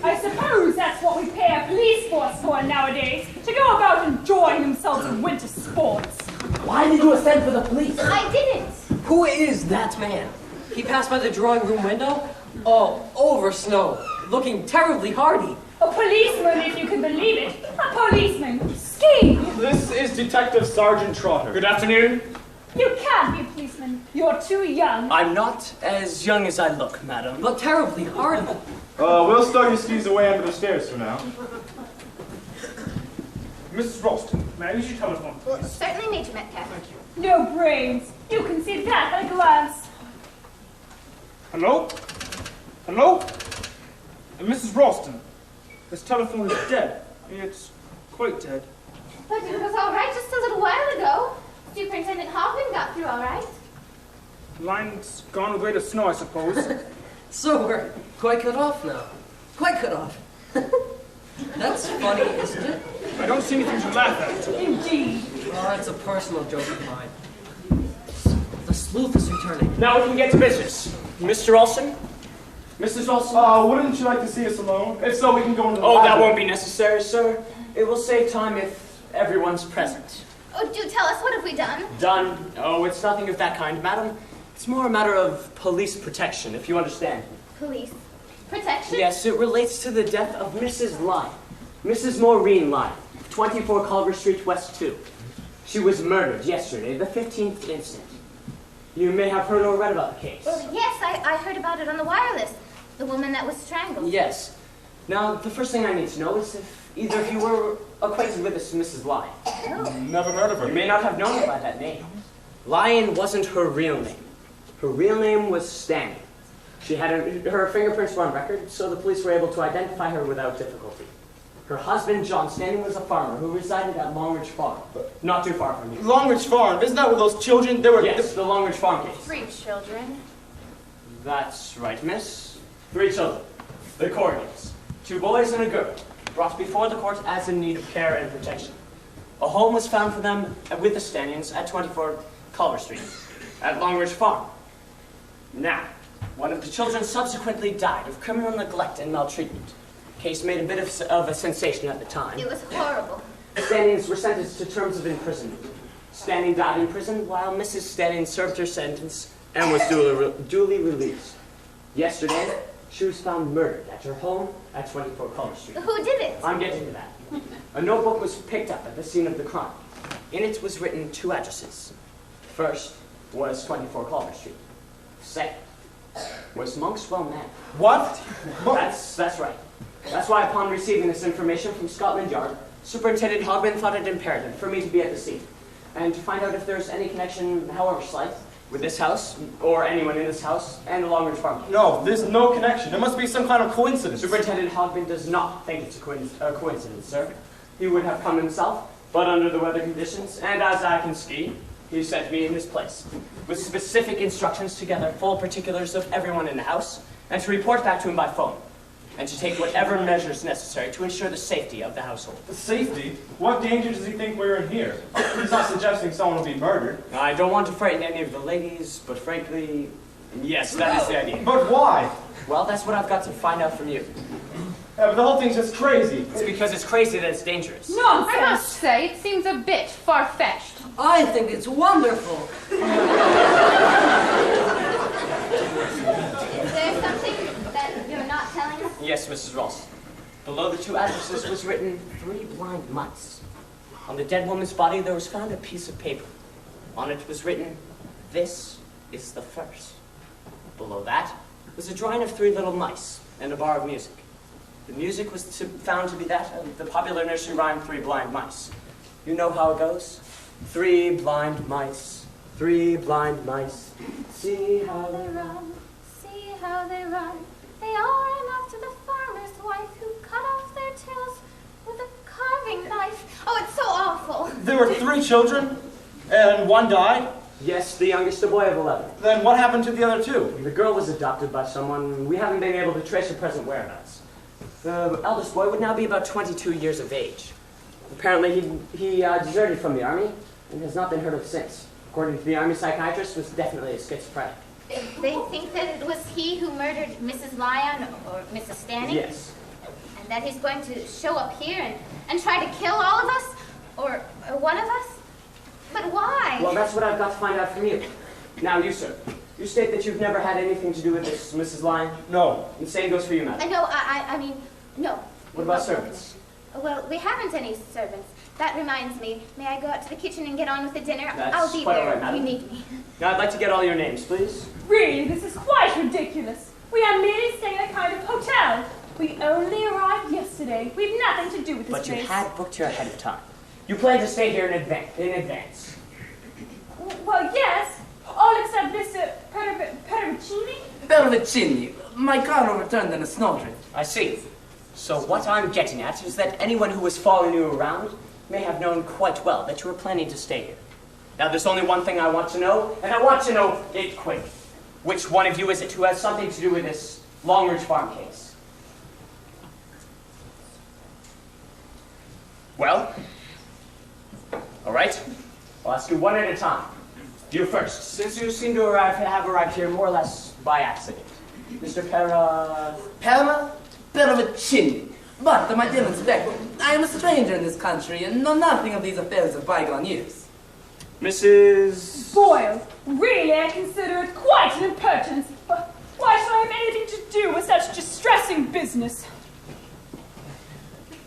I suppose that's what we pay a police force for nowadays, to go about enjoying themselves in winter sports. Why did you send for the police? I didn't. Who is that man? He passed by the drawing room window, all over snow, looking terribly hardy. A policeman, if you can believe it. A policeman. Skiing. This is Detective Sergeant Trotter. Good afternoon. You can't be a policeman. You're too young. I'm not as young as I look, madam. But terribly hardy. We'll stow your skis away under the stairs for now. Mrs. Ralston, may I use your telephone? Well, certainly, Major Metcalf. Thank you. No brains. You can see that at a glance. Hello? Hello? Mrs. Ralston, this telephone is dead. It's quite dead. But it was all right just a little while ago. Superintendent Hoffman got through all right. Line's gone with weight of snow, I suppose. So we're quite cut off now. Quite cut off. That's funny, isn't it? I don't see anything to laugh at. Indeed. Oh, that's a personal joke of mine. The sleuth is returning. Now we can get to business. Mr. Ralston? Mrs. Ralston? Wouldn't you like to see us alone? If so, we can go into the Oh, that library. won't be necessary, sir. It will save time if everyone's present. Oh, do tell us, what have we done? Done? Oh, it's nothing of that kind, madam. It's more a matter of police protection, if you understand. Police. Protection? Yes, it relates to the death of Mrs. Lyon. Mrs. Maureen Lyon, 24 Culver Street, West 2. She was murdered yesterday, the 15th instant. You may have heard or read about the case. Well, yes, I heard about it on the wireless. The woman that was strangled. Yes. Now, the first thing I need to know is if either of you were acquainted with this Mrs. Lyon. Never heard of her. You may not have known her by that name. Lyon wasn't her real name. Her real name was Stanley. She had her fingerprints were on record, so the police were able to identify her without difficulty. Her husband, John Stanley, was a farmer who resided at Longridge Farm, not too far from here. Longridge Farm, isn't that where those children, they were... Yes, the Longridge Farm case. 3 children. That's right, miss. 3 children. The Corrigans. 2 boys and a girl, brought before the court as in need of care and protection. A home was found for them with the Stanions at 24 Culver Street, at Longridge Farm. Now, one of the children subsequently died of criminal neglect and maltreatment. Case made a bit of a sensation at the time. It was horrible. Stanions were sentenced to terms of imprisonment. Stanning died in prison while Mrs. Stanning served her sentence and was duly released. Yesterday, she was found murdered at her home at 24 Culver Street. Who did it? I'm getting to that. A notebook was picked up at the scene of the crime. In it was written 2 addresses. First was 24 Culver Street. Second was Monkswell Manor. What? That's right. That's why upon receiving this information from Scotland Yard, Superintendent Hogman thought it imperative for me to be at the scene and to find out if there's any connection, however slight, with this house, or anyone in this house, and the Longridge Farm. No, there's no connection. There must be some kind of coincidence. Superintendent Hogman does not think it's a coincidence, sir. He would have come himself, but under the weather conditions, and as I can ski, he sent me in this place, with specific instructions to gather full particulars of everyone in the house, and to report back to him by phone. and to take whatever measures necessary to ensure the safety of the household. The safety? What danger does he think we're in here? He's not suggesting someone will be murdered. I don't want to frighten any of the ladies, but frankly, yes, that is the idea. But why? Well, that's what I've got to find out from you. Yeah, but the whole thing's just crazy. It's because it's crazy that it's dangerous. I must say, it seems a bit far-fetched. I think it's wonderful. Is there something that you're not telling us? Yes, Mrs. Ross. Below the two addresses was written 3 blind mice. On the dead woman's body there was found a piece of paper. On it was written, "This is the first." Below that was a drawing of 3 little mice and a bar of music. The music was found to be that of the popular nursery rhyme, 3 Blind Mice. You know how it goes? 3 blind mice, 3 blind mice, see how they run. See how they run. They all ran after the farmer's wife who cut off their tails with a carving knife. Oh, it's so awful. There were 3 children, and 1 died? Yes, the youngest, a boy of 11. Then what happened to the other 2? The girl was adopted by someone. We haven't been able to trace her present whereabouts. The eldest boy would now be about 22 years of age. Apparently he deserted from the army and has not been heard of since. According to the army psychiatrist, was definitely a schizophrenic. They think that it was he who murdered Mrs. Lyon or Mrs. Stanning? Yes. And that he's going to show up here and try to kill all of us? Or one of us? But why? Well, that's what I've got to find out from you. Now, you, sir. You state that you've never had anything to do with this, Mrs. Lyon? No. And same goes for you, madam. No, I mean, no. What about servants? Well, we haven't any servants. That reminds me. May I go out to the kitchen and get on with the dinner? That's I'll be quite there all right, if madam. you need me. Now, I'd like to get all your names, please. Really, this is quite ridiculous. We are merely staying at a kind of hotel. We only arrived yesterday. We've nothing to do with this But you place. had booked here ahead of time. You planned to stay here in advance. Well, yes. All except Mr. Perovicini. Perovicini, my car overturned in a snowdrift. I see. So what I'm getting at is that anyone who was following you around may have known quite well that you were planning to stay here. Now, there's only one thing I want to know, and I want to know it quick. Which one of you is it who has something to do with this Longridge Farm case? Well, all right. I'll ask you one at a time. You first, since you seem to have arrived here more or less by accident. Mr. Perovicini. But, my dear Inspector, I am a stranger in this country and know nothing of these affairs of bygone years. Mrs. Boyle, really, I consider it quite an impertinence. But why should I have anything to do with such distressing business?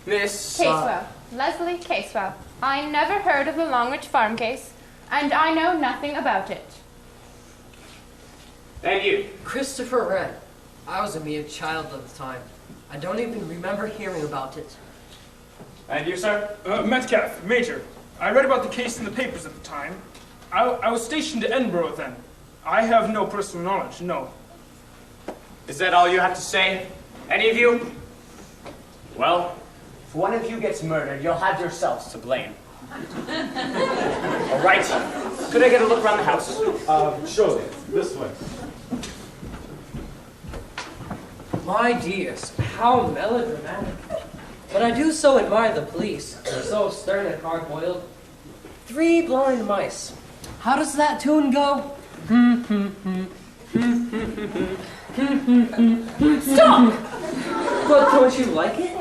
Miss... Casewell. Leslie Casewell. I never heard of the Longridge Farm case, and I know nothing about it. And you? Christopher Wren. I was a mere child at the time. I don't even remember hearing about it. And you, sir? Metcalf, Major. I read about the case in the papers at the time. I was stationed at Edinburgh then. I have no personal knowledge, no. Is that all you have to say? Any of you? Well, if one of you gets murdered, you'll have yourselves to blame. All right. Could I get a look around the house? Surely. This way. My dears, how melodramatic. But I do so admire the police. They're so stern and hard-boiled. 3 blind mice. How does that tune go? Stop! But don't you like it?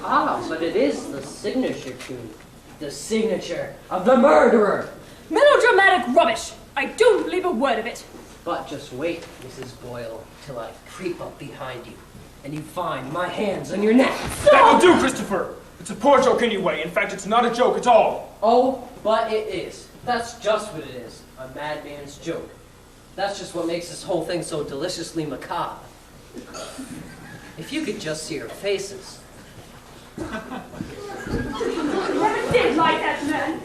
Ah, but it is the signature tune. The signature of the murderer. Melodramatic rubbish. I don't believe a word of it. But just wait, Mrs. Boyle, till I creep up behind you, and you find my hands on your neck. That will do, Christopher. It's a poor joke anyway. In fact, it's not a joke at all. Oh, but it is. That's just what it is. A madman's joke. That's just what makes this whole thing so deliciously macabre. If you could just see your faces. Never did like that man.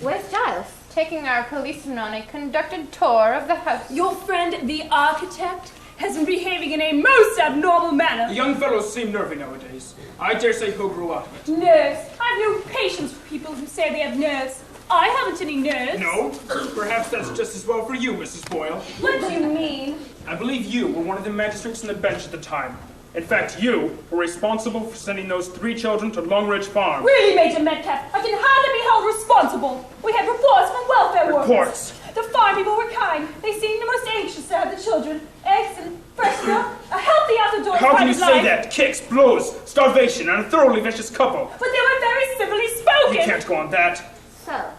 Where's Giles? Taking our policeman on a conducted tour of the house. Your friend, the architect, has been behaving in a most abnormal manner. The young fellows seem nervy nowadays. I dare say he'll grow out of it. Nerves. I've no patience for people who say they have nerves. I haven't any nerves. No? Perhaps that's just as well for you, Mrs. Boyle. What do you mean? I believe you were one of the magistrates on the bench at the time. In fact, you were responsible for sending those 3 children to Long Ridge Farm. Really, Major Metcalf, I can hardly be held responsible. We had reports from welfare workers. Reports? The farm people were kind. They seemed the most anxious to have the children. Eggs and fresh milk, a healthy outdoor How can you private say life. that? Kicks, blows, starvation, and a thoroughly vicious couple. But they were very civilly spoken. You can't go on that. So,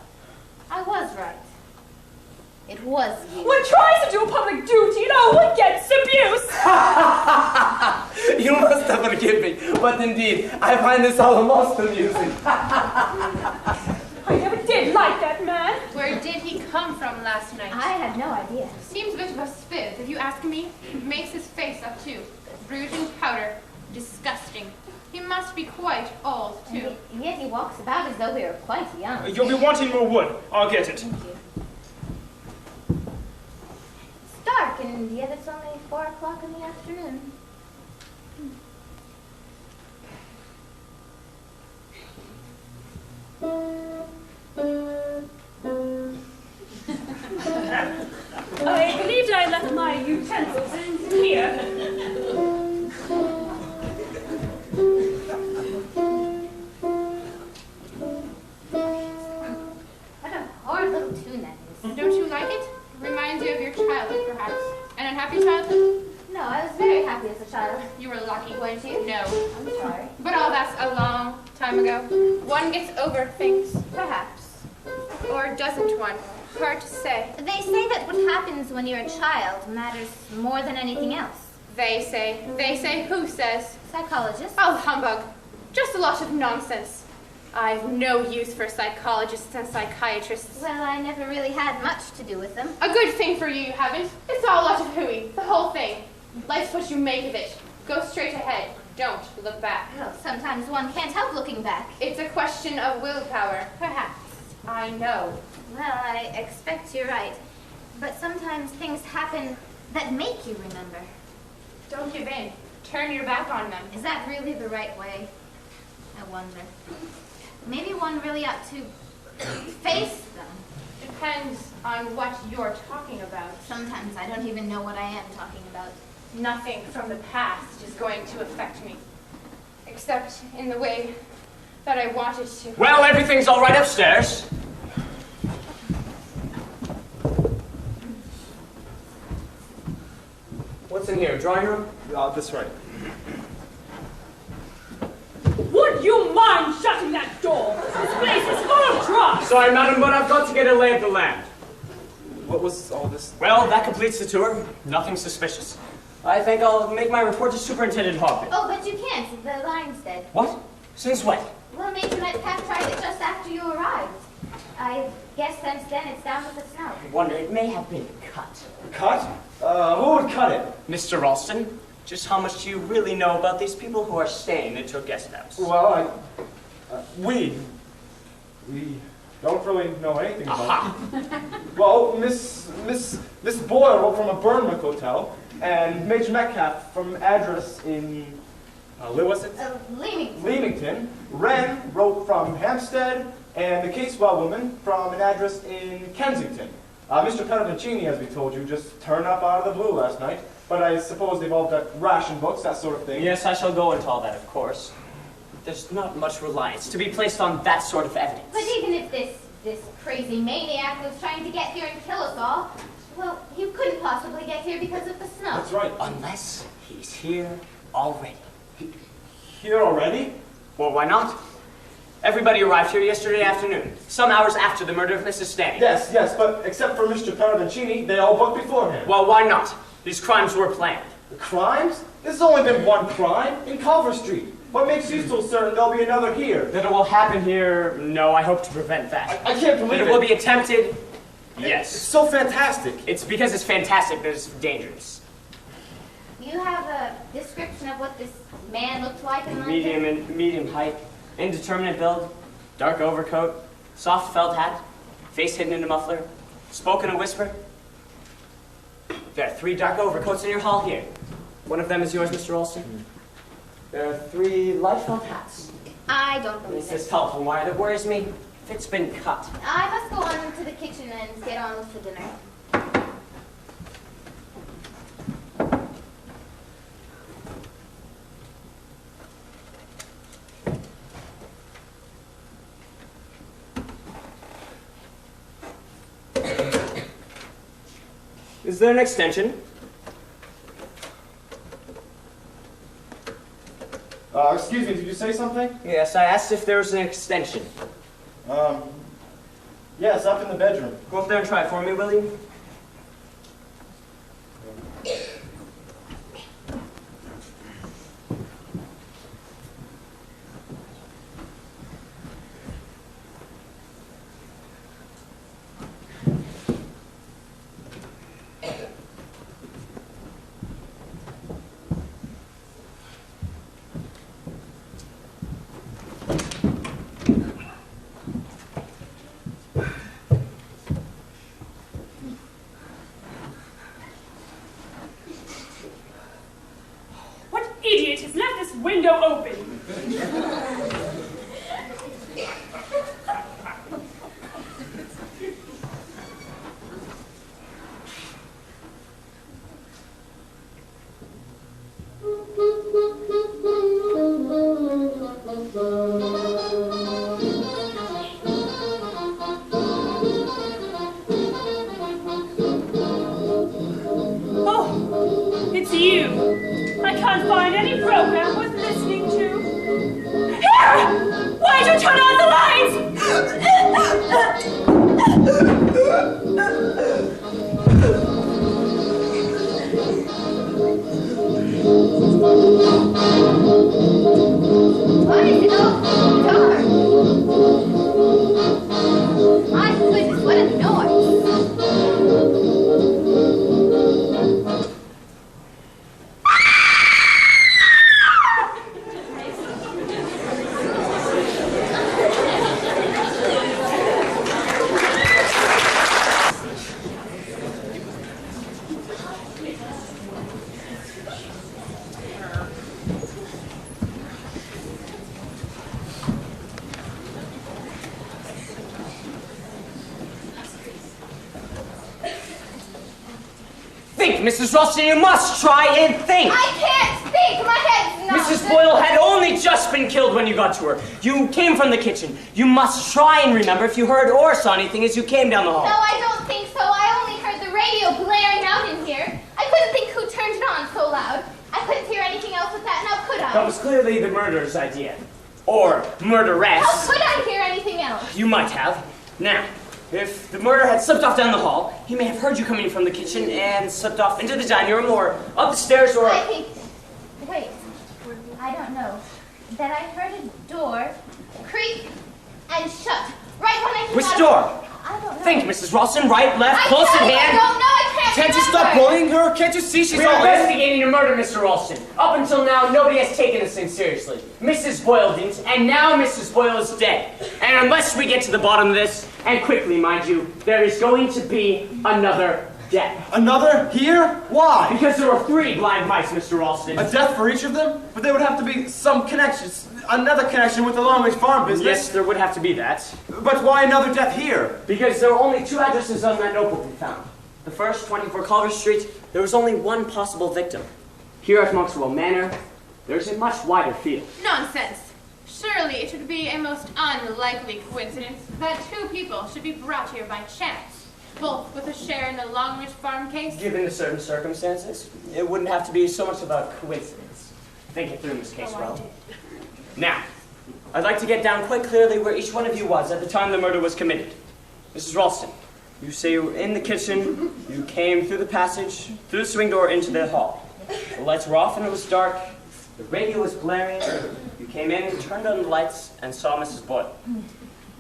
I was right. It was you. One tries to do a public duty and one gets abuse. You must have forgiven me, but indeed, I find this all most amusing. I never did like that man. Where did he come from last night? I had no idea. Seems a bit of a spiv, if you ask me. Makes his face up too. Rouge and powder. Disgusting. He must be quite old too. And yet he walks about as though we were quite young. You'll be wanting more wood. I'll get it. Thank you. It's dark, and yet it's only 4 o'clock in the afternoon. I believed I left my utensils here. What a horrid little tune that is. Don't you like it? Reminds you of your childhood, perhaps. An unhappy childhood? No, I was very happy as a child. You were lucky, Weren't you? No. I'm sorry. But all that's a long time ago. One gets over things. Perhaps. Or doesn't one? Hard to say. They say that what happens when you're a child matters more than anything else. They say. They say who says? Psychologists. Oh, humbug. Just a lot of nonsense. I've no use for psychologists and psychiatrists. Well, I never really had much to do with them. A good thing for you haven't. It's all a lot of hooey. The whole thing. Life's what you make of it. Go straight ahead. Don't look back. Well, sometimes one can't help looking back. It's a question of willpower. Perhaps. I know. Well, I expect you're right. But sometimes things happen that make you remember. Don't give in. Turn your back on them. Is that really the right way? I wonder. Maybe one really ought to face them. Depends on what you're talking about. Sometimes I don't even know what I am talking about. Nothing from the past is going to affect me. Except in the way that I wanted to. Well, everything's all right upstairs. What's in here? Drawing room? This right. Would you mind shutting that door? This place is full of drugs. Sorry, madam, but I've got to get a lay of the land. What was all this? Well, that completes the tour. Nothing suspicious. I think I'll make my report to Superintendent Hogben. Oh, but you can't. The line's dead. What? Since when? Well, Major Metcalf tried it just after you arrived. I guess since then it's down with the snow. I wonder, it may have been cut. Cut? Who would cut it? Mr. Ralston, just how much do you really know about these people who are staying at your guest house? Well, we don't really know anything about Aha! it. Well, Miss Boyle wrote from a Burnwick hotel, and Major Metcalf from an address in, Leamington. Leamington. Wren wrote from Hampstead, and the Casewell woman from an address in Kensington. Mr. Pettinaccini, as we told you, just turned up out of the blue last night, but I suppose they've all got ration books, that sort of thing. Yes, I shall go into all that, of course. There's not much reliance to be placed on that sort of evidence. But even if this crazy maniac was trying to get here and kill us all, well, he couldn't possibly get here because of the snow. That's right. Unless he's here already. Here already? Well, why not? Everybody arrived here yesterday afternoon, some hours after the murder of Mrs. Stang. Yes, but except for Mr. Pettinaccini, they all booked beforehand. Well, why not? These crimes were planned. The crimes? There's only been one crime, in Culver Street. What makes you so certain there'll be another here? That it will happen here, no, I hope to prevent that. I can't believe That it will be attempted, yes. It's so fantastic. It's because it's fantastic that it's dangerous. You have a description of what this man looked like in Medium height, indeterminate build, dark overcoat, soft felt hat, face hidden in a muffler, spoke in a whisper. There are 3 dark overcoats in your hall here. One of them is yours, Mr. Ralston. There are 3 light felt hats. I don't believe It's it. this telephone wire that worries me. if it's been cut. I must go on to the kitchen and get on with the dinner. Is there an extension? Excuse me, did you say something? Yes, I asked if there was an extension. Yes, up in the bedroom. Go up there and try it for me, will you? Idiot has left this window open. Oh, it's you. I can't find any program worth listening to. Here! Why'd you turn on the lights? Why is it all dark? My goodness, what a noise! Mrs. Ralston, you must try and think! I can't think! My head's not... Mrs. Boyle had only just been killed when you got to her. You came from the kitchen. You must try and remember if you heard or saw anything as you came down the hall. No, I don't think so. I only heard the radio blaring out in here. I couldn't think who turned it on so loud. I couldn't hear anything else with that, now could I? That was clearly the murderer's idea. Or murderess. How could I hear anything else? You might have. Now, if the murderer had slipped off down the hall, he may have heard you coming from the kitchen and slipped off into the dining room or up the stairs or... I think... Wait. I don't know. That I heard a door creak and shut right when I came Which out door? of... I don't know. Think, Mrs. Ralston. Right, left, close at hand. I don't know. I can't Can't you stop remember. bullying her? Can't you see she's We're all in? investigating a murder, Mr. Ralston. Up until now, nobody has taken this thing seriously. Mrs. Boyle didn't, and now Mrs. Boyle is dead. And unless we get to the bottom of this, and quickly, mind you, there is going to be another death. Another? Here? Why? Because there are 3 blind mice, Mr. Ralston. A death for each of them? But there would have to be some connections. Another connection with the Long Range Farm business. Yes, there would have to be that. But why another death here? Because there were only 2 addresses on that notebook we found. The first, 24 Culver Street, there was only one possible victim. Here at Monkswell Manor, there's a much wider field. Nonsense. Surely it should be a most unlikely coincidence that 2 people should be brought here by chance, both with a share in the Long Ridge Farm case. Given the certain circumstances, it wouldn't have to be so much about coincidence. Think it through, Miss Casewell. Now, I'd like to get down quite clearly where each one of you was at the time the murder was committed. Mrs. Ralston, you say you were in the kitchen, you came through the passage, through the swing door into the hall. The lights were off and it was dark, the radio was blaring, you came in, turned on the lights, and saw Mrs. Boyle.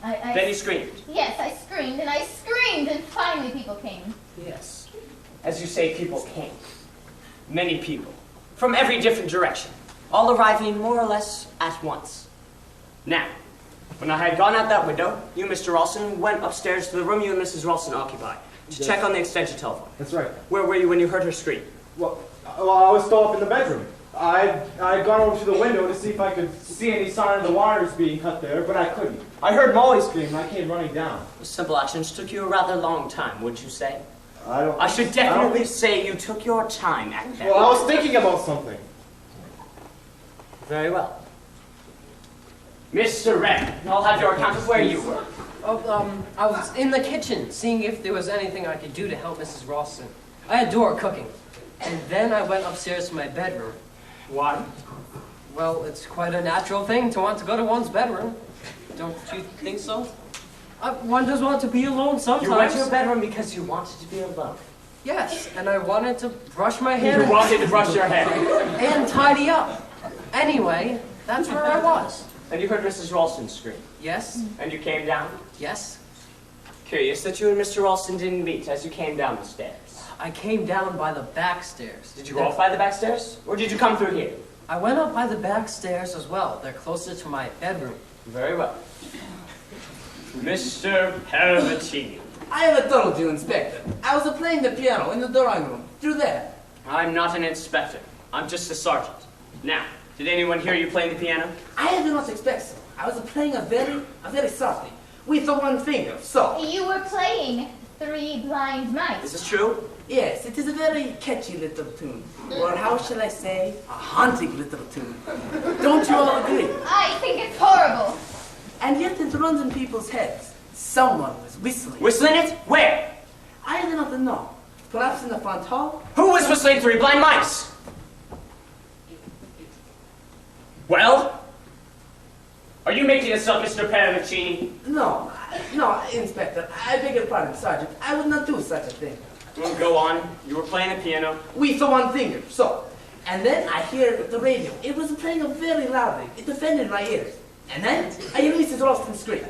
Then you screamed. Yes, I screamed, and finally people came. Yes. As you say, people came. Many people. From every different direction. All arriving more or less at once. Now, when I had gone out that window, you, Mr. Ralston, went upstairs to the room you and Mrs. Ralston occupy to check on the extension telephone. That's right. Where were you when you heard her scream? Well, I was still up in the bedroom. I'd gone over to the window to see if I could see any sign of the wires being cut there, but I couldn't. I heard Molly scream and I came running down. Simple actions took you a rather long time, wouldn't you say? I should definitely say you took your time at that. Well, I was thinking about something. Very well. Mr. Wren, I'll have your account of where you were. I was in the kitchen, seeing if there was anything I could do to help Mrs. Ralston. I adore cooking. And then I went upstairs to my bedroom. Why? Well, it's quite a natural thing to want to go to one's bedroom. Don't you think so? One does want to be alone sometimes. You went to your bedroom because you wanted to be alone. Yes, and I wanted to brush my hair. You wanted to brush your hair. And tidy up. Anyway, that's where I was. And you heard Mrs. Ralston scream. Yes. And you came down? Yes. Curious that you and Mr. Ralston didn't meet as you came down the stairs. I came down by the back stairs. Did you go up by the back stairs? Or did you come through here? I went up by the back stairs as well. They're closer to my bedroom. Very well. Mr. Parravicini. I have told you, Inspector. I was playing the piano in the drawing room. Through there. I'm not an inspector. I'm just a sergeant. Now, did anyone hear you playing the piano? I did not expect so. I was playing a very softly, with the one finger, so. You were playing Three Blind Mice. Is this true? Yes, it is a very catchy little tune. Or how shall I say, a haunting little tune. Don't you all agree? I think it's horrible. And yet it runs in people's heads. Someone was whistling. Whistling it? Where? I do not know. Perhaps in the front hall? Who was whistling Three Blind Mice? Well? Are you making this up, Mr. Parravicini? No, Inspector. I beg your pardon, Sergeant. I would not do such a thing. Well, go on. You were playing the piano. With the one finger, so. And then I hear the radio. It was playing very loudly. It offended my ears. And then I hear Mrs. Ralston scream.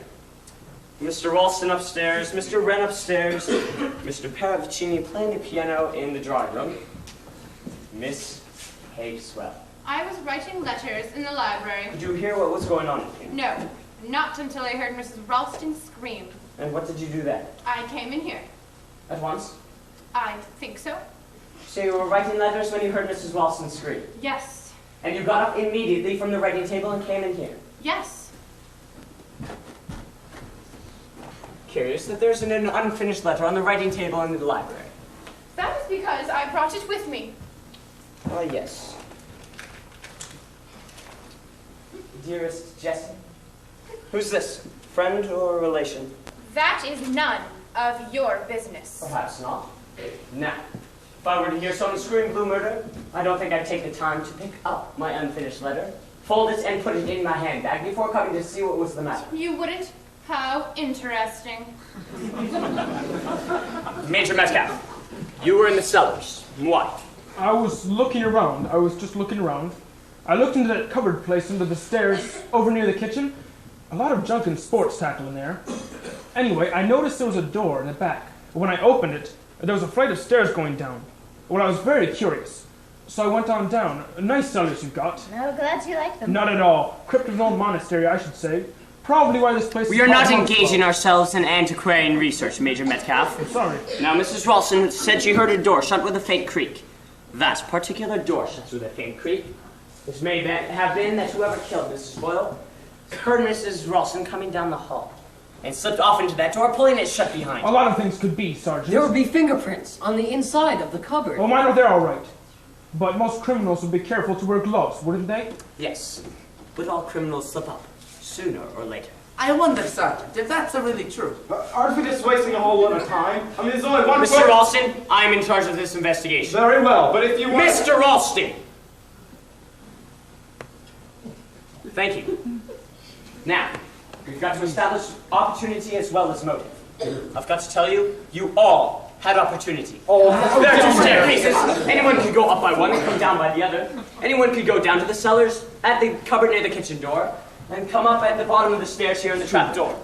Mr. Ralston upstairs, Mr. Wren upstairs, Mr. Parravicini playing the piano in the drawing room. Miss Hagswell. I was writing letters in the library. Did you hear what was going on in here? No, not until I heard Mrs. Ralston scream. And what did you do then? I came in here. At once? I think so. So you were writing letters when you heard Mrs. Ralston scream? Yes. And you got up immediately from the writing table and came in here? Yes. Curious that there's an unfinished letter on the writing table in the library. That is because I brought it with me. Oh, yes. Dearest Jessie. Who's this? Friend or relation? That is none of your business. Perhaps not. Now, if I were to hear someone scream blue murder, I don't think I'd take the time to pick up my unfinished letter, fold it, and put it in my handbag before coming to see what was the matter. You wouldn't? How interesting. Major Metcalf, you were in the cellars. Why? I was looking around. I was just looking around. I looked into that cupboard place under the stairs over near the kitchen. A lot of junk and sports tackle in there. Anyway, I noticed there was a door in the back. When I opened it, there was a flight of stairs going down. Well, I was very curious. So I went on down. Nice cellars you've got. Oh, glad you like them. Not at all. Crypt of an old monastery, I should say. Probably why this place We are not engaging ourselves in antiquarian research, Major Metcalf. I'm sorry. Now, Mrs. Ralston said she heard a door shut with a faint creak. That particular door shuts with a faint creak. This may have been that whoever killed Mrs. Boyle heard Mrs. Ralston coming down the hall and slipped off into that door, pulling it shut behind her. A lot of things could be, Sergeant. There would be fingerprints on the inside of the cupboard. Well, mine are there all right. But most criminals would be careful to wear gloves, wouldn't they? Yes, but all criminals slip up, sooner or later. I wonder, Sergeant, if that's really true. Aren't we just wasting a whole lot of time? I mean, there's only one Mr. Ralston, I'm in charge of this investigation. Very well, but if you want... Mr. Ralston! Thank you. Now, we've got to establish opportunity as well as motive. I've got to tell you, you all had opportunity. Oh, there are two staircases. Anyone could go up by one and come down by the other. Anyone could go down to the cellars, at the cupboard near the kitchen door, and come up at the bottom of the stairs here in the trap door.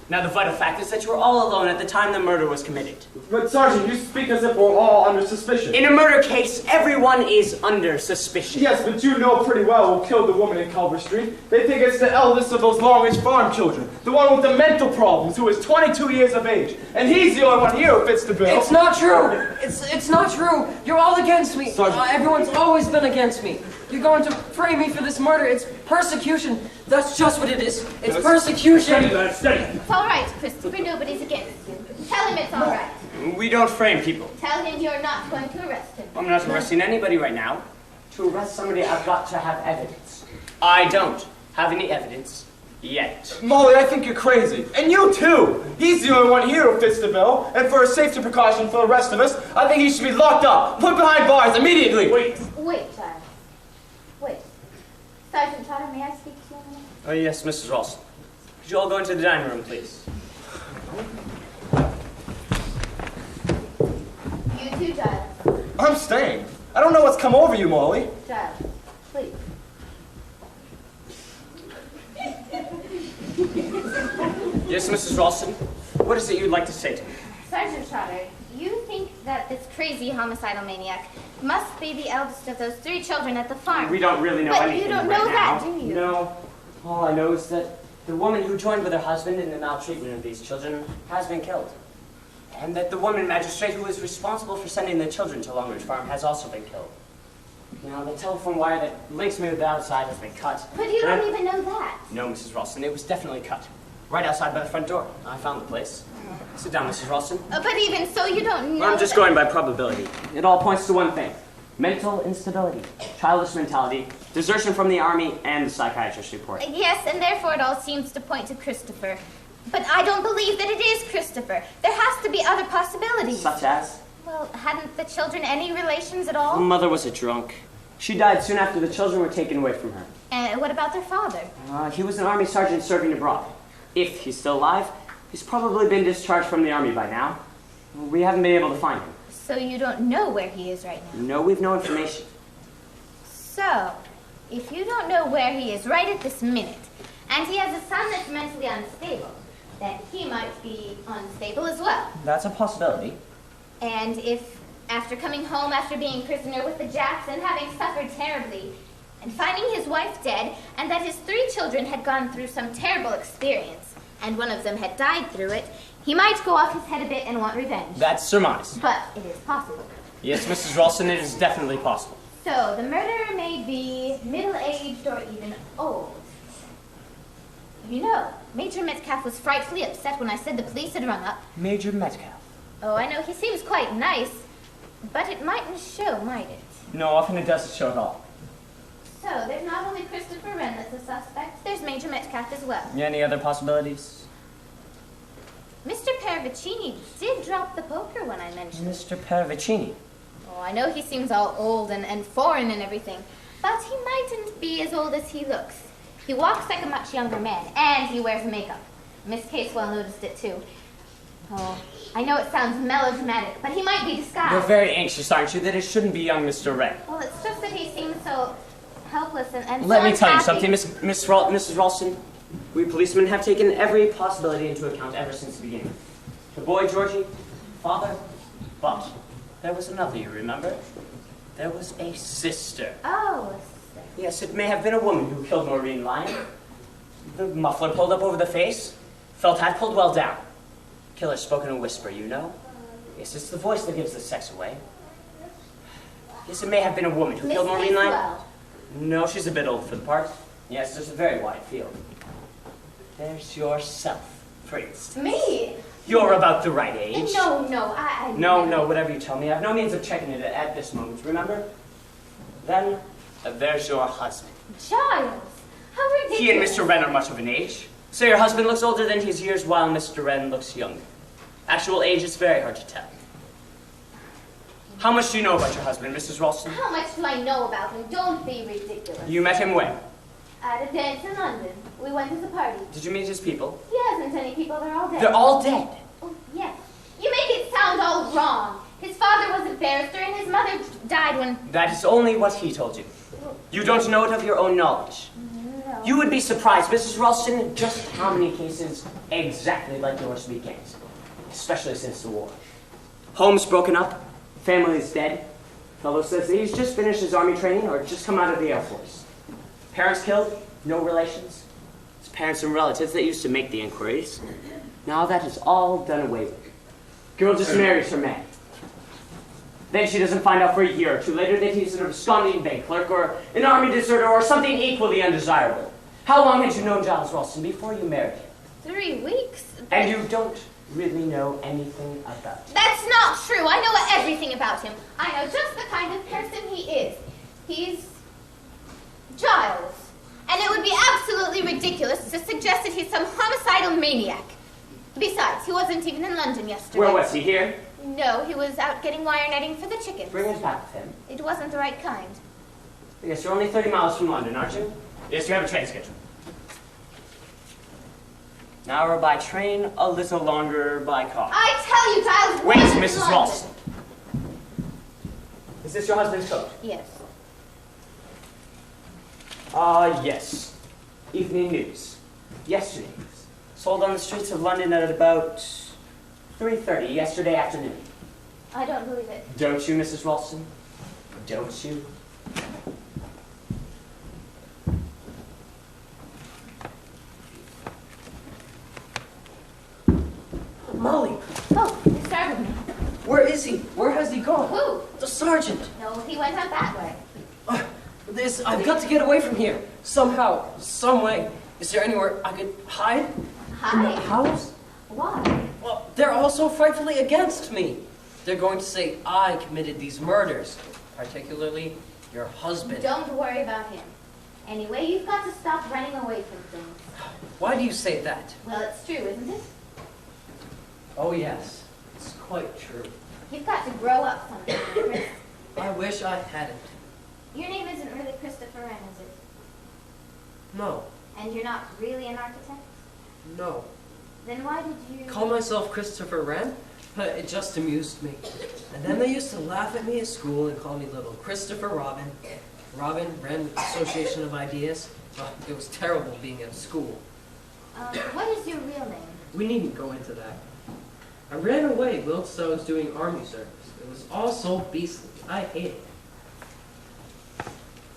Now, the vital fact is that you were all alone at the time the murder was committed. But, Sergeant, you speak as if we're all under suspicion. In a murder case, everyone is under suspicion. Yes, but you know pretty well who killed the woman in Culver Street. They think it's the eldest of those Longridge farm children. The one with the mental problems, who is 22 years of age. And he's the only one here who fits the bill. It's not true. It's not true. You're all against me. Sergeant. Everyone's always been against me. You're going to frame me for this murder. It's persecution. That's just what it is. It's persecution. Steady, lad, steady. It's all right, Christopher. Nobody's against you. Tell him it's all right. We don't frame people. Tell him you're not going to arrest him. I'm not arresting anybody right now. To arrest somebody, I've got to have evidence. I don't have any evidence yet. Molly, I think you're crazy. And you too. He's the only one here who fits the bill. And for a safety precaution for the rest of us, I think he should be locked up, put behind bars immediately. Wait. Wait, child. Wait. Sergeant Trotter, may I speak to you a minute? Oh, yes, Mrs. Ralston. Could you all go into the dining room, please? You too, Giles. I'm staying. I don't know what's come over you, Molly. Giles, please. Yes, Mrs. Ralston. What is it you'd like to say to me? Sergeant Trotter, you think that this crazy homicidal maniac must be the eldest of those 3 children at the farm. We don't really know but anything you don't right know now. that, do you? No. All I know is that the woman who joined with her husband in the maltreatment of these children has been killed. And that the woman magistrate who is responsible for sending the children to Longridge Farm has also been killed. Now, the telephone wire that links me with the outside has been cut. But you don't even know that. No, Mrs. Ralston, it was definitely cut. Right outside by the front door. I found the place. Sit down, Mrs. Ralston. But even so, you don't know I'm just going by probability. It all points to one thing. Mental instability, childish mentality, desertion from the army, and the psychiatrist report. Yes, and therefore it all seems to point to Christopher. But I don't believe that it is Christopher. There has to be other possibilities. Such as? Well, hadn't the children any relations at all? Her mother was a drunk. She died soon after the children were taken away from her. And what about their father? He was an army sergeant serving abroad. If he's still alive, he's probably been discharged from the army by now. We haven't been able to find him. So you don't know where he is right now? No, we've no information. So, if you don't know where he is right at this minute, and he has a son that's mentally unstable, then he might be unstable as well. That's a possibility. And if, after coming home after being prisoner with the Japs and having suffered terribly, and finding his wife dead, and that his 3 children had gone through some terrible experience, and one of them had died through it, he might go off his head a bit and want revenge. That's surmise. But it is possible. Yes, Mrs. Ralston, it is definitely possible. So, the murderer may be middle-aged or even old. You know, Major Metcalf was frightfully upset when I said the police had rung up. Major Metcalf? Oh, I know, he seems quite nice, but it mightn't show, might it? No, often it doesn't show at all. So, there's not only Christopher Wren that's a suspect, there's Major Metcalf as well. Any other possibilities? Mr. Paravicini did drop the poker when I mentioned it. Mr. Paravicini? Oh, I know he seems all old and foreign and everything, but he mightn't be as old as he looks. He walks like a much younger man, and he wears makeup. Miss Casewell noticed it too. Oh, I know it sounds melodramatic, but he might be disguised. You're very anxious, aren't you, that it shouldn't be young Mr. Wren? Well, it's just that he seems so helpless and Let so me tell you unhappy. something, Mrs. Ralston. We policemen have taken every possibility into account ever since the beginning. The boy, Georgie, father, but there was another, you remember? There was a sister. Oh, a sister. Yes, it may have been a woman who killed Maureen Lyon. The muffler pulled up over the face, felt hat pulled well down. Killer spoke in a whisper, you know? Yes, it's the voice that gives the sex away. Yes, it may have been a woman who killed Maureen Lyon. Casewell. No, she's a bit old for the part. Yes, there's a very wide field. There's yourself, for instance. Me? You're about the right age. No, I... No, whatever you tell me. I have no means of checking it at this moment, remember? Then, there's your husband. Giles, how ridiculous. He and Mr. Wren are much of an age. So your husband looks older than his years, while Mr. Wren looks younger. Actual age is very hard to tell. How much do you know about your husband, Mrs. Ralston? How much do I know about him? Don't be ridiculous. You met him when? At a dance in London. We went as a party. Did you meet his people? He hasn't any people, they're all dead. They're all dead. Oh, yes. You make it sound all wrong. His father was a barrister and his mother died when... That is only what he told you. You don't know it of your own knowledge. No. You would be surprised, Mrs. Ralston, just how many cases exactly like yours meet gangs, especially since the war. Homes broken up, families dead. Fellow says that he's just finished his army training or just come out of the Air Force. Parents killed, no relations. His parents and relatives that used to make the inquiries. Now that is all done away with. Girl just marries her man. Then she doesn't find out for a year or two later that he's an absconding bank clerk or an army deserter or something equally undesirable. How long had you known Giles Ralston before you married him? 3 weeks. And you don't really know anything about him? That's not true. I know everything about him. I know just the kind of person he is. He's Giles. And it would be absolutely ridiculous to suggest that he's some homicidal maniac. Besides, he wasn't even in London yesterday. Where was he? Here? No, he was out getting wire netting for the chickens. Bring us back with him. It wasn't the right kind. I guess you're only 30 miles from London, aren't you? Yes, you have a train schedule. An hour by train, a little longer by car. I tell you, Giles, Wait, wasn't Mrs. London. Ralston. Is this your husband's coat? Yes. Yes. Evening News. Yesterday's. Sold on the streets of London at about 3:30 yesterday afternoon. I don't believe it. Don't you, Mrs. Ralston? Don't you? Molly, Oh, you startled me. where is he? Where has he gone? Who? The sergeant. No, he went out that way. I've got to get away from here. Somehow, some way. Is there anywhere I could hide? In the Hide? house? Why? Well, they're all so frightfully against me. They're going to say I committed these murders, particularly your husband. Don't worry about him. Anyway, you've got to stop running away from things. Why do you say that? Well, it's true, isn't it? Oh, yes. It's quite true. You've got to grow up sometime, Chris. I wish I hadn't. Your name isn't really Christopher Wren, is it? No. And you're not really an architect? No. Then why did you... Call myself Christopher Wren? It just amused me. And then they used to laugh at me at school and call me little Christopher Robin. Robin, Wren, Association of Ideas. Well, it was terrible being at school. What is your real name? We needn't go into that. I ran away whilst I was doing army service. It was all so beastly. I hated it.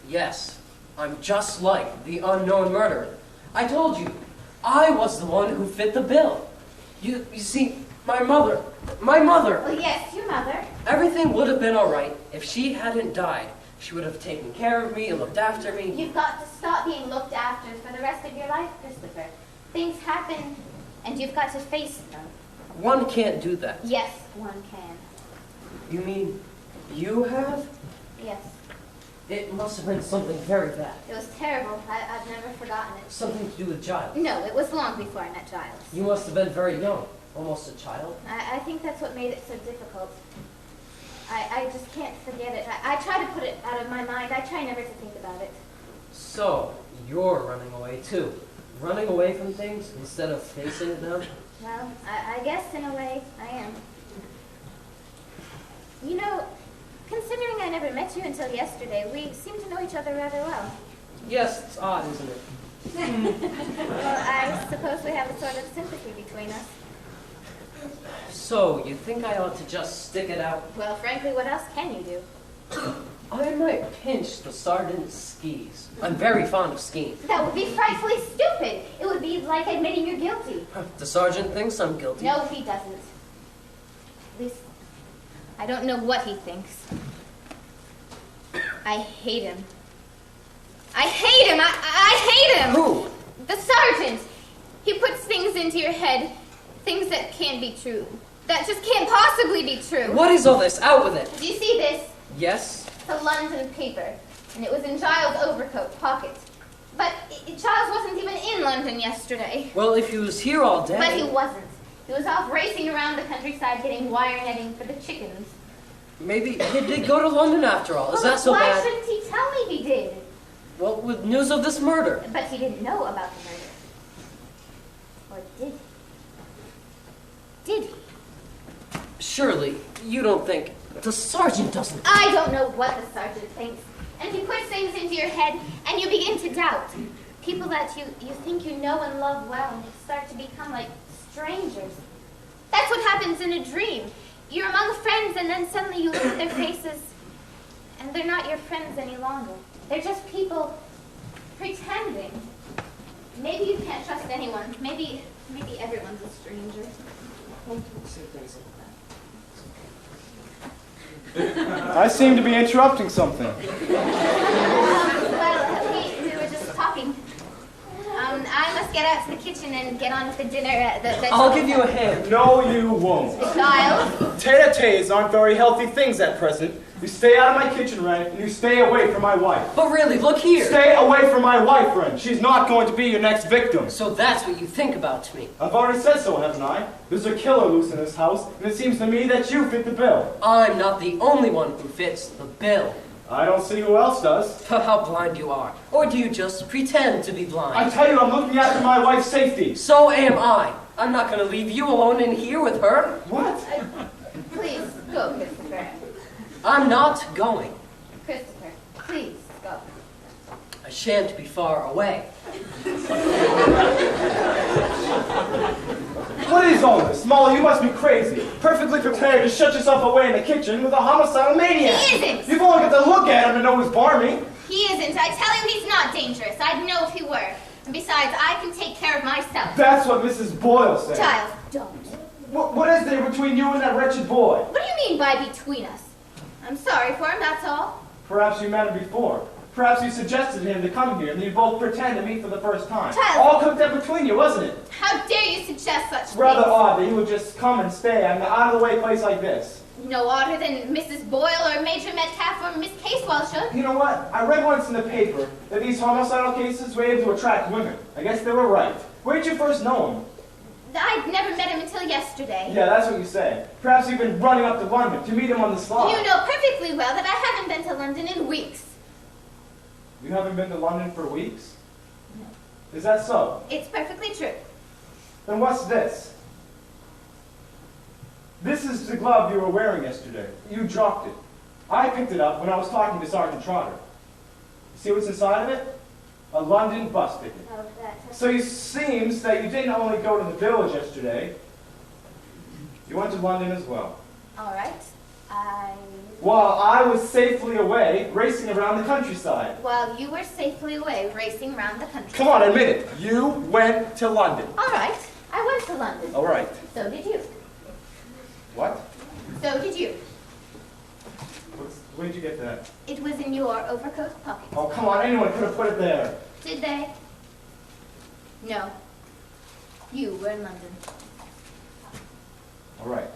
Yes, I'm just like the unknown murderer. I told you, I was the one who fit the bill. You see, my mother, Oh, yes, your mother. everything would have been all right if she hadn't died. She would have taken care of me and looked after me. You've got to stop being looked after for the rest of your life, Christopher. Things happen, and you've got to face them. One can't do that. Yes, one can. You mean you have? Yes. It must have been something very bad. It was terrible. I've never forgotten it. Something to do with Giles. No, it was long before I met Giles. You must have been very young, almost a child. I think that's what made it so difficult. I just can't forget it. I try to put it out of my mind. I try never to think about it. So, you're running away too. Running away from things instead of facing them. Well, I guess in a way I am. You know, considering I never met you until yesterday, we seem to know each other rather well. Yes, it's odd, isn't it? Well, I suppose we have a sort of sympathy between us. So, you think I ought to just stick it out? Well, frankly, what else can you do? I might pinch the sergeant's skis. I'm very fond of skiing. That would be frightfully stupid. It would be like admitting you're guilty. The sergeant thinks I'm guilty. No, he doesn't. At least, I don't know what he thinks. I hate him. I hate him! I hate him! Who? The sergeant! He puts things into your head, things that can't be true. That just can't possibly be true. What is all this? Out with it. Do you see this? Yes? It's a London paper, and it was in Giles' overcoat pocket. But Giles wasn't even in London yesterday. Well, if he was here all day... But he wasn't. He was off racing around the countryside getting wire netting for the chickens. Maybe he did go to London after all. Is that so why bad? shouldn't he tell me he did? Well, with news of this murder. But he didn't know about the murder. Or did he? Did he? Surely, you don't think... The sergeant doesn't... I don't know what the sergeant thinks. And he puts things into your head, and you begin to doubt. People that you think you know and love well, and they start to become like strangers. That's what happens in a dream. You're among friends, and then suddenly you look at their faces, and they're not your friends any longer. They're just people pretending. Maybe you can't trust anyone. Maybe everyone's a stranger. Don't say things like that. I seem to be interrupting something. We were just talking. I must get out to the kitchen and get on with the dinner. I'll give you a hand. No, you won't. Child. Tete-a-tetes aren't very healthy things at present. You stay out of my kitchen, Ren, and you stay away from my wife. But really, look here. Stay away from my wife, Ren. She's not going to be your next victim. So that's what you think about me. I've already said so, haven't I? There's a killer loose in this house, and it seems to me that you fit the bill. I'm not the only one who fits the bill. I don't see who else does. How blind you are. Or do you just pretend to be I blind? tell you, I'm looking after my wife's safety. So am I. I'm not going to leave you alone in here with her. What? Please, go, Christopher. I'm not going. Christopher, please, go. I shan't be far away. What is all this? Molly, you must be crazy. Perfectly prepared to shut yourself away in the kitchen with a homicidal maniac. He isn't. You've only got to look at him to know who's barmy. He isn't. I tell you he's not dangerous. I'd know if he were. And besides, I can take care of myself. That's what Mrs. Boyle said. Child, don't. What is there between you and that wretched boy? What do you mean by between us? I'm sorry for him, that's all. Perhaps you met him before. Perhaps you suggested to him to come here, and you both pretend to meet for the first time. Child. All cooked up between you, wasn't it? How dare you suggest such Rather things? odd that he would just come and stay in an out-of-the-way place like this. No odder than Mrs. Boyle or Major Metcalf or Miss Casewell should. You know what? I read once in the paper that these homicidal cases were able to attract women. I guess they were right. Where'd you first know him? I'd never met him until yesterday. Yeah, that's what you said. Perhaps you've been running up to London to meet him on the sly. You know perfectly well that I haven't been to London in weeks. You haven't been to London for weeks? No. Is that so? It's perfectly true. Then what's this? This is the glove you were wearing yesterday. You dropped it. I picked it up when I was talking to Sergeant Trotter. See what's inside of it? A London bus ticket. Oh, So it seems that you didn't only go to the village yesterday, you went to London as well. All right. While I was safely away, racing around the countryside. While you were safely away, racing around the country. Come on, admit it. You went to London. All right. I went to London. All right. So did you. What? So did you. Where did you get that? It was in your overcoat pocket. Oh, come on. Anyone could have put it there. Did they? No. You were in London. All right.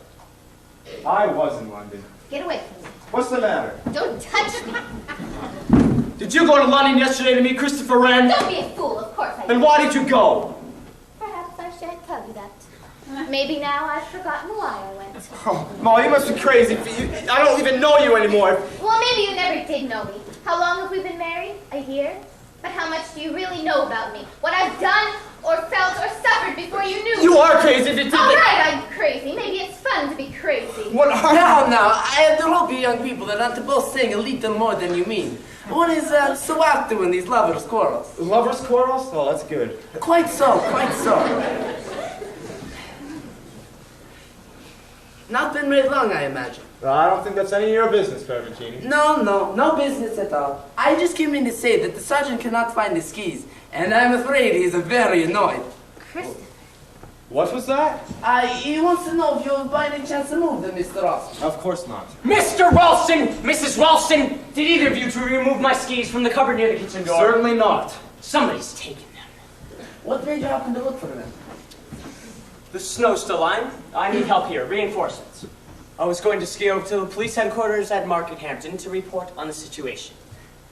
I was in London. Get away from me. What's the matter? Don't touch me. Did you go to London yesterday to meet Christopher Wren? Don't be a fool. Of course I did. Then why did you go? Perhaps I shan't tell you that. Maybe now I've forgotten why I went. Oh, Molly, you must be crazy. I don't even know you anymore. Well, maybe you never did know me. How long have we been married? A year? But how much do you really know about me? What I've done or felt or suffered before you knew me? You are crazy. All right, I'm crazy. Maybe it's fun to be crazy. What are Now, I do hope you young people are not both saying a little more than you mean. One is so apt in these lovers' quarrels. Lovers' quarrels? Oh, that's good. Quite so, quite so. Not been married long, I imagine. I don't think that's any of your business, Pervantini. No business at all. I just came in to say that the sergeant cannot find his keys, and I'm afraid he's very annoyed. Christopher. What was that? He wants to know if you'll by any chance remove them, Mr. Ross. Of course not. Mr. Ralston! Mrs. Ralston! Did either of you two remove my skis from the cupboard near the kitchen door? Certainly not. Somebody's taken them. What made you happen to look for them? The snow's still lying. I need help here. Reinforcements. I was going to ski over to the police headquarters at Market Hampton to report on the situation.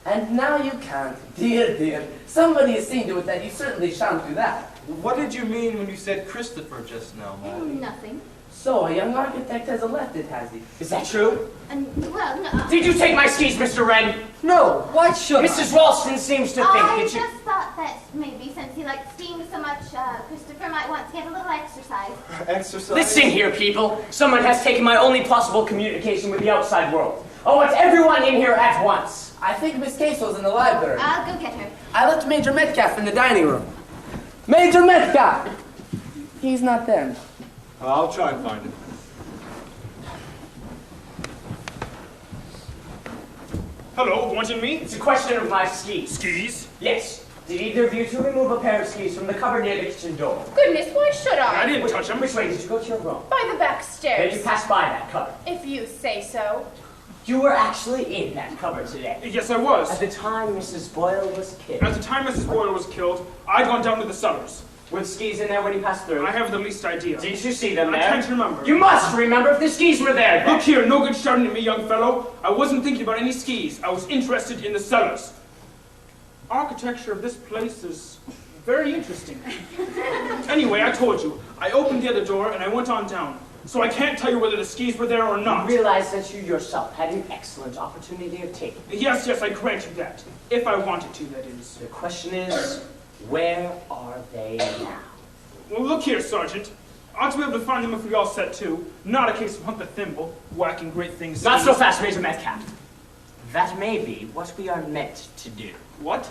And now you can't. Dear. Somebody has seen to it that you certainly shan't do that. What did you mean when you said Christopher just now, Molly? Nothing. So, a young architect has elected, has he? Is that true? Well, no. Did you take my skis, Mr. Wren? No, why should Mrs. Ralston seems to think I that you... just thought that maybe since he likes skiing so much, Christopher might want to get a little exercise. Exercise? Listen here, people. Someone has taken my only possible communication with the outside world. Oh, it's everyone in here at once. I think Miss Casewell's in the library. I'll go get her. I left Major Metcalf in the dining room. Major Metcalf! He's not there. I'll try and find him. Hello, wanting me? It's a question of my skis. Skis? Yes. Did either of you two remove a pair of skis from the cupboard near the kitchen door? Goodness, why should I I? didn't touch them. Which way did you go to your room? By the back Did you stairs. pass by that cupboard? If you say so. You were actually in that cupboard today. Yes, I was. At the time Mrs. Boyle was killed. At the time Mrs. Boyle was killed, I'd gone down to the cellars. Were the skis in there when you passed through? I have the least idea. Did you see them there? I can't remember. You must remember if the skis were there then. Look here, no good shouting at me, young fellow. I wasn't thinking about any skis. I was interested in the cellars. Architecture of this place is very interesting. Anyway, I told you. I opened the other door and I went on down. So I can't tell you whether the skis were there or not. You realize that you yourself had an excellent opportunity of taking. Yes, I grant you that. If I wanted to, that is. The question is, where are they now? Well, look here, Sergeant. I ought to be able to find them if we all set to. Not a case of hunt the thimble, whacking great things. Not so fast, Major Metcalf. That may be what we are meant to do. What?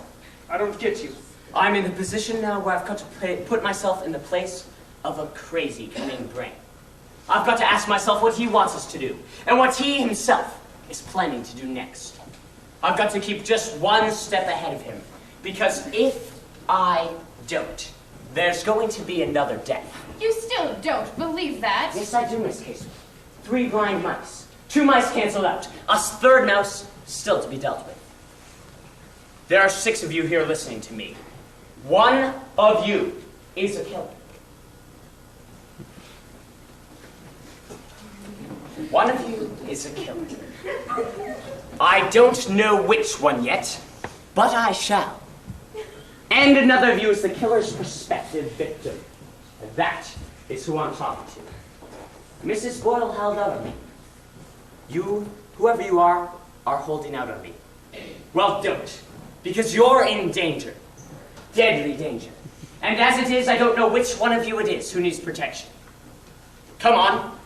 I don't get you. I'm in the position now where I've got to put myself in the place of a crazy cunning brain. I've got to ask myself what he wants us to do, and what he himself is planning to do next. I've got to keep just one step ahead of him, because if I don't, there's going to be another death. You still don't believe that? Yes, I do, Miss Casey. 3 blind mice. 2 mice canceled out. A third mouse still to be dealt with. There are 6 of you here listening to me. 1 of you is a killer. 1 of you is a killer. I don't know which one yet, but I shall. And another of you is the killer's prospective victim. And that is who I'm talking to. Mrs. Boyle held out on me. You, whoever you are holding out on me. Well, don't, because you're in danger. Deadly danger. And as it is, I don't know which one of you it is who needs protection. Come on.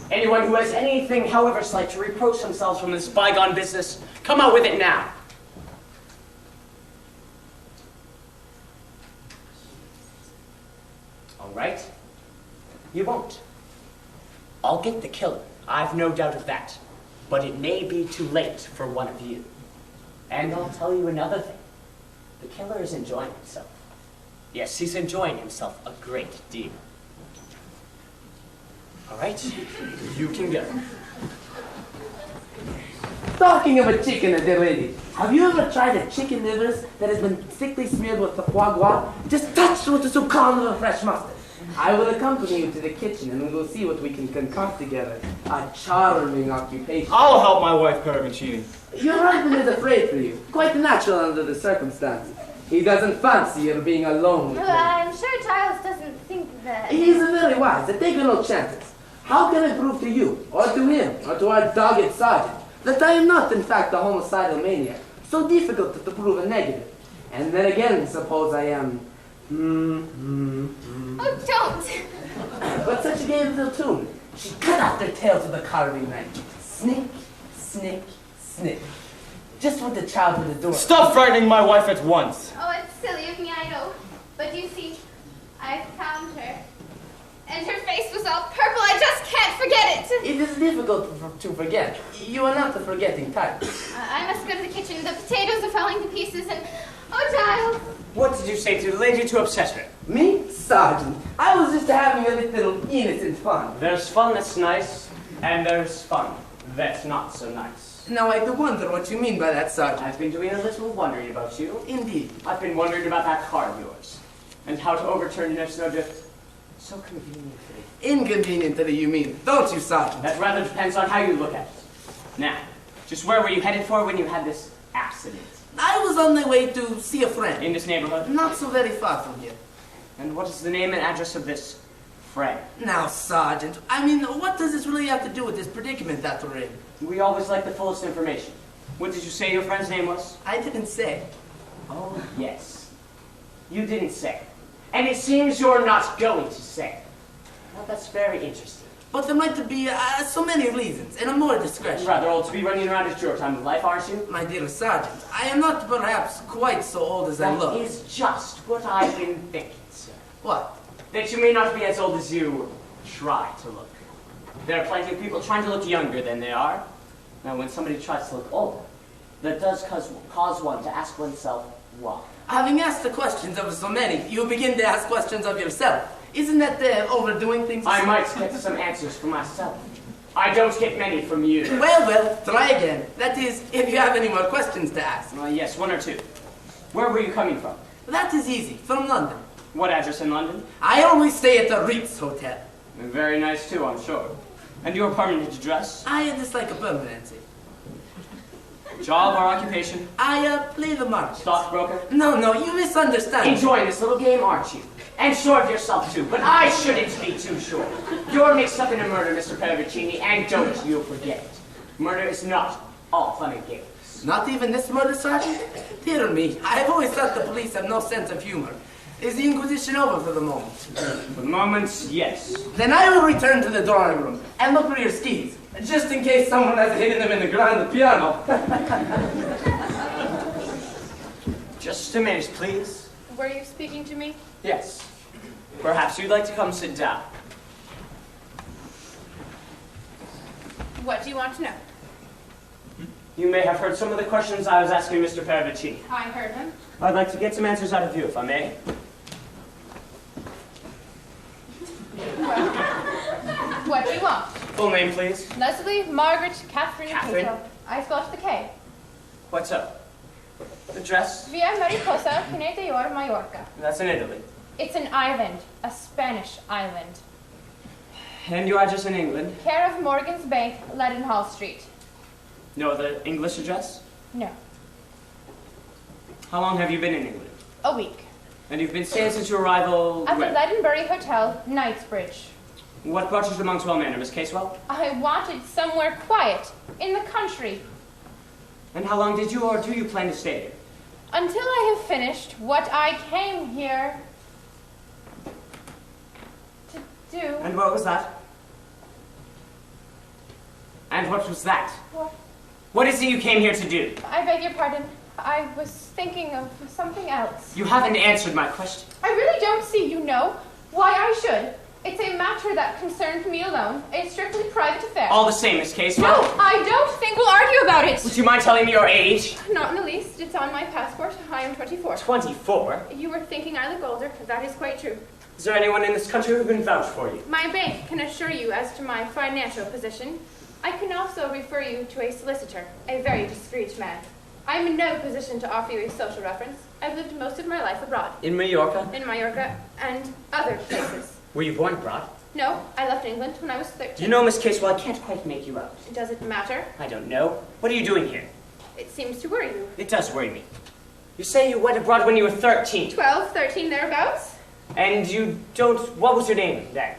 Anyone who has anything, however slight, to reproach themselves from this bygone business, come out with it now. All right? You won't. I'll get the killer. I've no doubt of that. But it may be too late for one of you. And I'll tell you another thing. The killer is enjoying himself. Yes, he's enjoying himself a great deal. All right? You can go. Talking of a chicken, dear lady, have you ever tried a chicken livers that has been thickly smeared with the foie gras, just touched with the succombed of a fresh mustard? I will accompany you to the kitchen and we will see what we can concoct together. A charming occupation. I'll help my wife Paravincini. Your husband is afraid for you. Quite natural under the circumstances. He doesn't fancy your being alone with Well, him. I'm sure Giles doesn't think that... He is very wise. They take no chances. How can I prove to you, or to him, or to our dogged sergeant, that I am not, in fact, a homicidal maniac? So difficult to prove a negative. And then again, suppose I am... Oh, don't! But such a gay little tune. She cut out their tails with a carving knife. Snick, snick, snick. Just what the child would adore. Stop frightening my wife at once. Oh, it's silly of me, I know. But you see, I found her. And her face was all purple. I just can't forget it. It is difficult to forget. You are not the forgetting type. I must go to the kitchen. The potatoes are falling to pieces and... Oh, Giles! What did you say to the lady to upset her? Me? Sergeant. I was just having a little innocent fun. There's fun that's nice, and there's fun that's not so nice. Now I do wonder what you mean by that, Sergeant. I've been doing a little wondering about you. Indeed. I've been wondering about that car of yours, and how to overturn your subject so conveniently. Inconveniently, you mean, don't you, Sergeant? That rather depends on how you look at it. Now, just where were you headed for when you had this accident? I was on my way to see a friend. In this neighborhood? Not so very far from here. And what is the name and address of this friend? Now, Sergeant, I mean, what does this really have to do with this predicament that we're in? We always like the fullest information. What did you say your friend's name was? I didn't say. Oh, yes. You didn't say. And it seems you're not going to say. Well, that's very interesting. But there might be so many reasons, and more discretion. You're rather old to be running around at your time of life, aren't you? My dear Sergeant, I am not perhaps quite so old as I look. That is just what I've been thinking, sir. What? That you may not be as old as you try to look. There are plenty of people trying to look younger than they are. Now, when somebody tries to look older, that does cause one to ask oneself why. Having asked the questions of so many, you begin to ask questions of yourself. Isn't that overdoing things? I might get some answers for myself. I don't get many from you. Well, try again. That is, if you have any more questions to ask. Yes, one or two. Where were you coming from? That is easy. From London. What address in London? I always stay at the Ritz Hotel. Very nice too, I'm sure. And your permanent address? I dislike a permanency. Job or occupation? I play the market. Stockbroker? No, you misunderstand. Enjoying this little game, aren't you? And sure of yourself too, but I shouldn't be too sure. You're mixed up in a murder, Mr. Peravicini, and don't you forget it. Murder is not all fun and games. Not even this murder, Sergeant? Dear me, I've always thought the police have no sense of humor. Is the Inquisition over for the moment? For the moment, yes. Then I will return to the drawing room and look for your skis, just in case someone has hidden them in the grand piano. Just a minute, please. Were you speaking to me? Yes. Perhaps you'd like to come sit down. What do you want to know? You may have heard some of the questions I was asking Mr. Peravicini. I heard him. I'd like to get some answers out of you, if I may. What do you want? Full name, please. Leslie Margaret Catherine Catherine? Cato. I spelled the K. What's up? Address? Via Mariposa, Pineta Yor, Mallorca. That's in Italy. It's an island, a Spanish island. And your address in England? Care of Morgan's Bank, Leadenhall Street. No, the English address? No, How long have you been in England? a week. And you've been staying since your arrival At the when? Leadenbury Hotel, Knightsbridge. What brought you to Monkswell Manor, Miss Casewell? I wanted somewhere quiet, in the country, And how long did you or do you plan to stay here? until I have finished what I came here to do. And what was that? And what was that? What? What is it you came here to do? I beg your pardon. I was thinking of something else. You haven't answered my question. I really don't see, you know, why I should. It's a matter that concerns me alone, a strictly private affair. All the same, Miss Casewell. No, I don't think we'll argue about it. Would you mind telling me your age? Not in the least. It's on my passport. I am 24. 24? You were thinking I look older. That is quite true. Is there anyone in this country who can vouch for you? My bank can assure you as to my financial position. I can also refer you to a solicitor, a very discreet man. I'm in no position to offer you a social reference. I've lived most of my life abroad, In Mallorca? in Mallorca and other places. Were you born abroad? No, I left England when I was 13. You know, Miss Casewell, I can't quite make you out. Does it matter? I don't know. What are you doing here? It seems to worry you. It does worry me. You say you went abroad when you were 13. 12, 13, thereabouts? And you don't... What was your name then?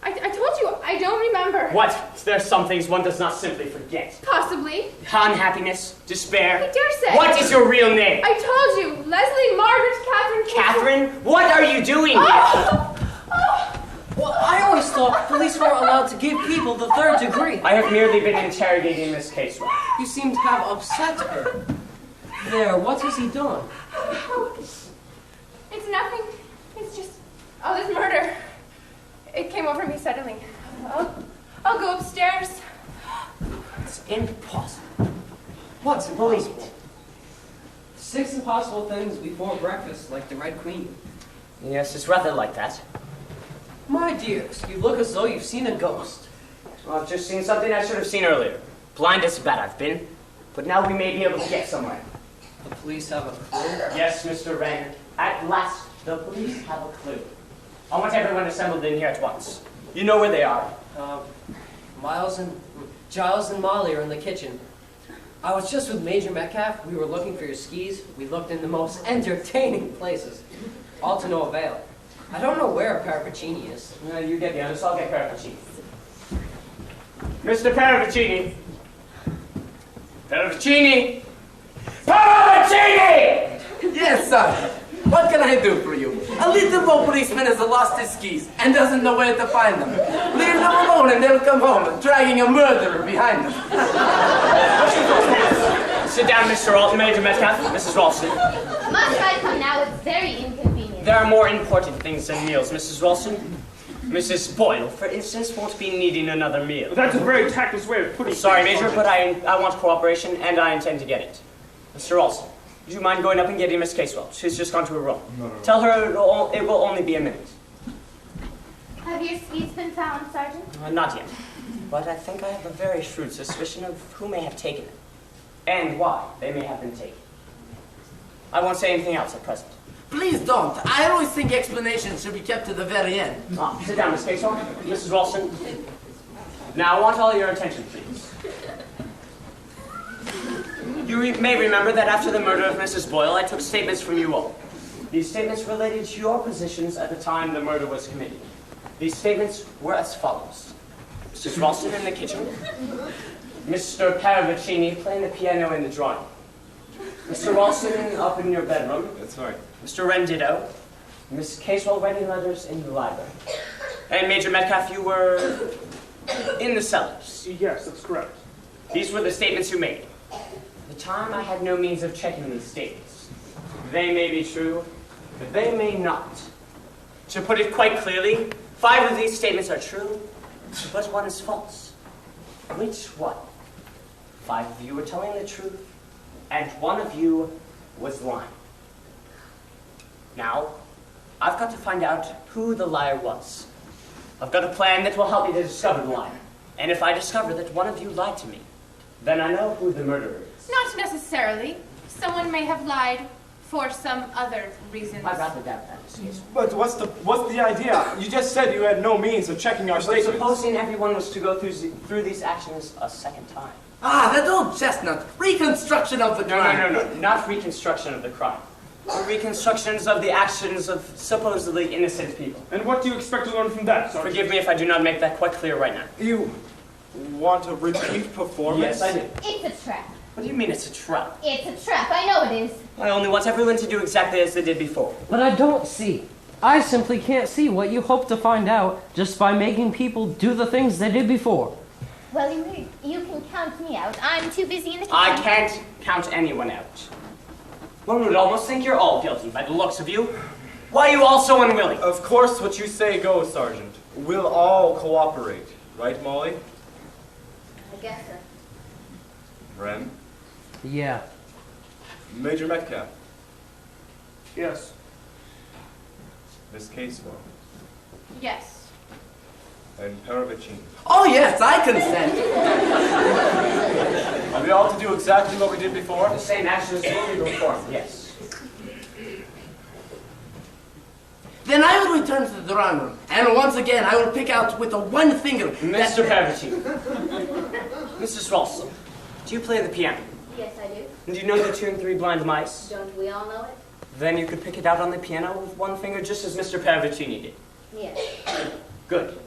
I told you, I don't remember. What? There are some things one does not simply forget. Possibly. Unhappiness, despair. I dare say. What is your real name? I told you, Leslie Margaret Catherine. Catherine? What are you doing here? Oh! Well, I always thought police weren't allowed to give people the third degree. I have merely been interrogating Miss Casewell. You seem to have upset her. There, what has he done? Oh, it's nothing. It's just, oh, this murder. It came over me suddenly. I'll go upstairs. It's impossible. What's impossible? 6 impossible things before breakfast, like the Red Queen. Yes, it's rather like that. My dears, you look as though you've seen a ghost. Well, I've just seen something I should have seen earlier. Blind as a bat I've been. But now we may be able to get somewhere. The police have a clue. Yes, Mr. Wren. At last, the police have a clue. I want everyone assembled in here at once. You know where they are. Giles and Molly are in the kitchen. I was just with Major Metcalf. We were looking for your skis. We looked in the most entertaining places. All to no avail. I don't know where Paravicini is. You get the others, I'll get Paravicini. Mr. Paravicini! Paravicini! Paravicini! Yes, sir. What can I do for you? A little Bo policeman has lost his skis and doesn't know where to find them. Leave them alone and they'll come home, dragging a murderer behind them. Sit down, Mr. Alton, Major Metcalf, Mrs. Ralston. Must I come now? It's very inconvenient. There are more important things than meals, Mrs. Ralston. Mrs. Boyle, for instance, won't be needing another meal. That's a very tactless way of putting it. Sorry, Major, but I want cooperation, and I intend to get it. Mr. Ralston, would you mind going up and getting Miss Casewell? She's just gone to her room. No. Tell her it will only be a minute. Have your skis been found, Sergeant? Not yet. but I think I have a very shrewd suspicion of who may have taken it, and why they may have been taken. I won't say anything else at present. Please don't. I always think explanations should be kept to the very end. Sit down, Miss Casewell. Mrs. Ralston. Now, I want all your attention, please. You may remember that after the murder of Mrs. Boyle, I took statements from you all. These statements related to your positions at the time the murder was committed. These statements were as follows. Mrs. Ralston in the kitchen. Mr. Paravicini playing the piano in the drawing room. Mr. Ralston up in your bedroom. That's right. Mr. Renditto. Miss Casewell writing letters in the library. And Major Metcalf, you were in the cellars. Yes, that's correct. These were the statements you made. At the time, I had no means of checking these statements. They may be true, but they may not. To put it quite clearly, 5 of these statements are true, but 1 is false. Which one? 5 of you were telling the truth, and 1 of you was lying. Now, I've got to find out who the liar was. I've got a plan that will help me to discover the liar. And if I discover that 1 of you lied to me, then I know who the murderer is. Not necessarily. Someone may have lied for some other reasons. I'd rather doubt that, Miss Casewell. But what's the idea? You just said you had no means of checking our But statements. supposing everyone was to go through these actions a second time. Ah, that old chestnut. Reconstruction of the crime. No. Not reconstruction of the crime. But reconstructions of the actions of supposedly innocent people. And what do you expect to learn from that, Sergeant? Forgive me if I do not make that quite clear right now. You want a repeat performance? Yes, I do. It's a trap. What do you mean it's a trap? It's a trap. I know it is. I only want everyone to do exactly as they did before. But I don't see. I simply can't see what you hope to find out just by making people do the things they did before. Well, you can count me out. I'm too busy in the kitchen. I can't count anyone out. One would almost think you're all guilty by the looks of you. Why are you all so unwilling? Of course what you say goes, Sergeant. We'll all cooperate. Right, Molly? I guess so. Ren? Yeah. Major Metcalf? Yes. Miss Casewell? Yes. And Paravicini? Oh yes, I consent. Are we all to do exactly what we did before? The same actions will be performed, yes. Then I will return to the drawing room, and once again I will pick out with the 1 finger. Mr. Paravicini. Mrs. Ralston, do you play the piano? Yes, I do. And do you know the tune 3 Blind Mice? Don't we all know it? Then you could pick it out on the piano with 1 finger, just as Mr. Paravicini did. Yes. Good.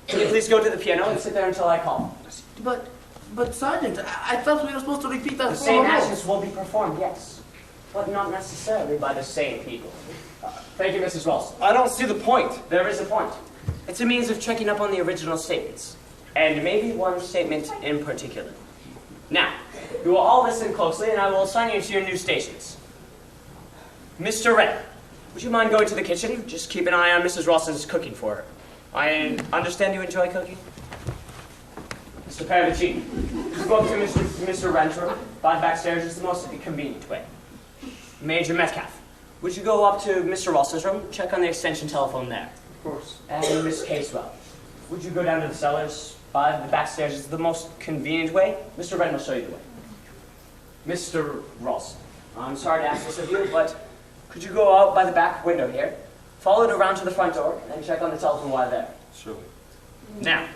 Can you please go to the piano and sit there until I call? But Sergeant, I thought we were supposed to repeat that The same solo note. actions will be performed, yes. But not necessarily by the same people. Thank you, Mrs. Ralston. I don't see the point. There is a point. It's a means of checking up on the original statements. And maybe 1 statement in particular. Now, you will all listen closely, and I will assign you to your new stations. Mr. Wren, would you mind going to the kitchen? Just keep an eye on Mrs. Ralston's cooking for her. I understand you enjoy cooking? Mr. Paravicini, just go up to Mr. Wren's room. 5 backstairs is the most convenient way. Major Metcalf, would you go up to Mr. Ralston's room? Check on the extension telephone there. Of course. And Miss Casewell, would you go down to the cellars? 5, the backstairs is the most convenient way. Mr. Wren will show you the way. Mr. Ralston, I'm sorry to ask this of you, but could you go out by the back window here, follow it around to the front door, and check on the telephone while there? Surely. Now,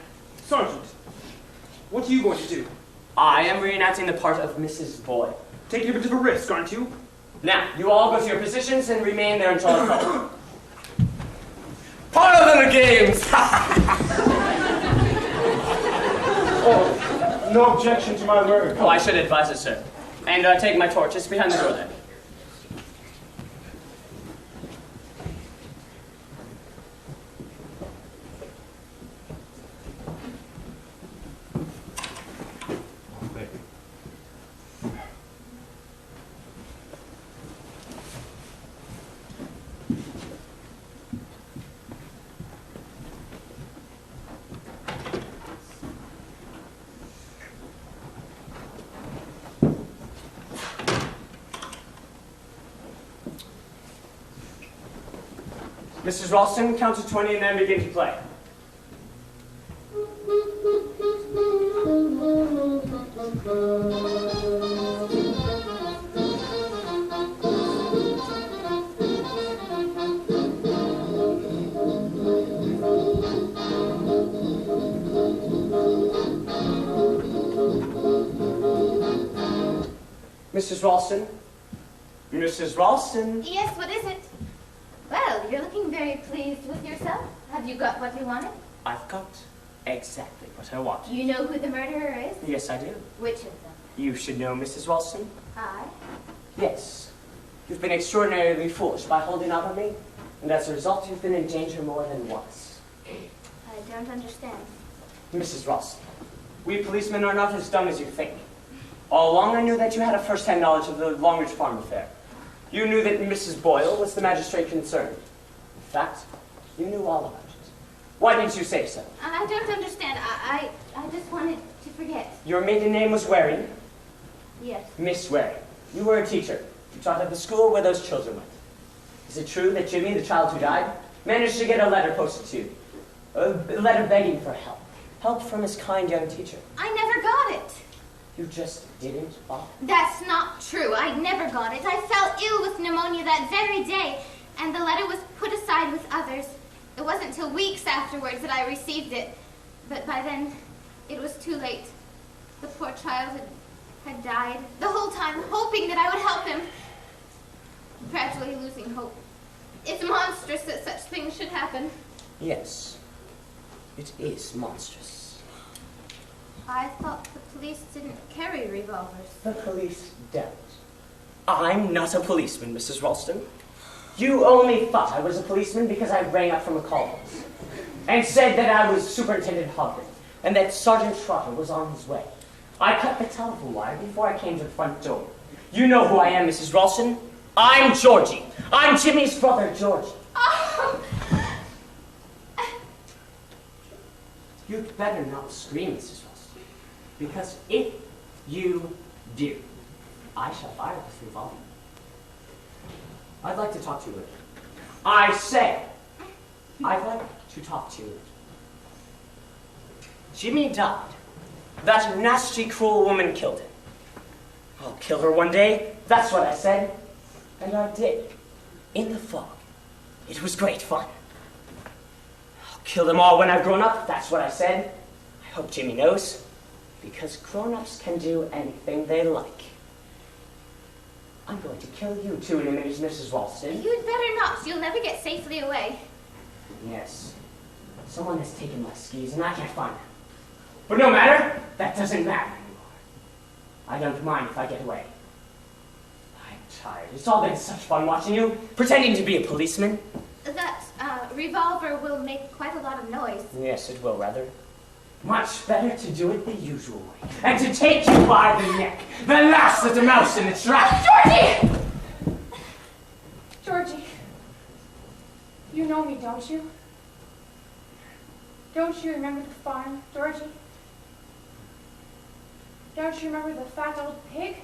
Sergeant, what are you going to do? I am reenacting the part of Mrs. Boyle. Taking a bit of a risk, aren't you? Now, you all go to your positions and remain there until I call. Part of the games. Oh, no objection to my wearing a Oh, I should advise it, sir. And take my torch. It's behind the door there. Mrs. Ralston, count to 20 and then begin to play. Mrs. Ralston? Mrs. Ralston? Yes, what is it? Well, you're looking very pleased with yourself. Have you got what you wanted? I've got exactly what I want. You know who the murderer is? Yes, I do. Which of them? You should know, Mrs. Ralston. I? Yes. You've been extraordinarily foolish by holding out on me, and as a result, you've been in danger more than once. I don't understand. Mrs. Ralston, we policemen are not as dumb as you think. All along, I knew that you had a first-hand knowledge of the Longridge Farm affair. You knew that Mrs. Boyle was the magistrate concerned. In fact, you knew all about it. Why didn't you say so? I don't understand. I just wanted to forget. Your maiden name was Waring? Yes. Miss Waring. You were a teacher. You taught at the school where those children went. Is it true that Jimmy, the child who died, managed to get a letter posted to you? A letter begging for help. Help from his kind young teacher. I never got it. You just didn't bother. That's not true. I never got it. I fell ill with pneumonia that very day, and the letter was put aside with others. It wasn't till weeks afterwards that I received it. But by then, it was too late. The poor child had died. The whole time, hoping that I would help him. Gradually losing hope. It's monstrous that such things should happen. Yes. It is monstrous. I thought the police didn't carry revolvers. The police don't. I'm not a policeman, Mrs. Ralston. You only thought I was a policeman because I rang up from a call box and said that I was Superintendent Hogden and that Sergeant Trotter was on his way. I cut the telephone wire before I came to the front door. You know who I am, Mrs. Ralston. I'm Georgie. I'm Jimmy's brother, Georgie. Oh! You'd better not scream, Mrs. Ralston, because if you do, I shall fire this revolver. I'd like to talk to you later. I say, I'd like to talk to you later. Jimmy died. That nasty, cruel woman killed him. I'll kill her one day, that's what I said. And I did. In the fog. It was great fun. I'll kill them all when I've grown up, that's what I said. I hope Jimmy knows. Because grown-ups can do anything they like. I'm going to kill you too in a minute, Mrs. Ralston. You'd better not. You'll never get safely away. Yes. Someone has taken my skis and I can't find them. But no matter. That doesn't matter anymore. I don't mind if I get away. I'm tired. It's all been such fun watching you, pretending to be a policeman. That revolver will make quite a lot of noise. Yes, it will, rather. Much better to do it the usual way. And to take you by the neck. Than last at a mouse in a trap. Georgie! Georgie, you know me, don't you? Don't you remember the farm, Georgie? Don't you remember the fat old pig?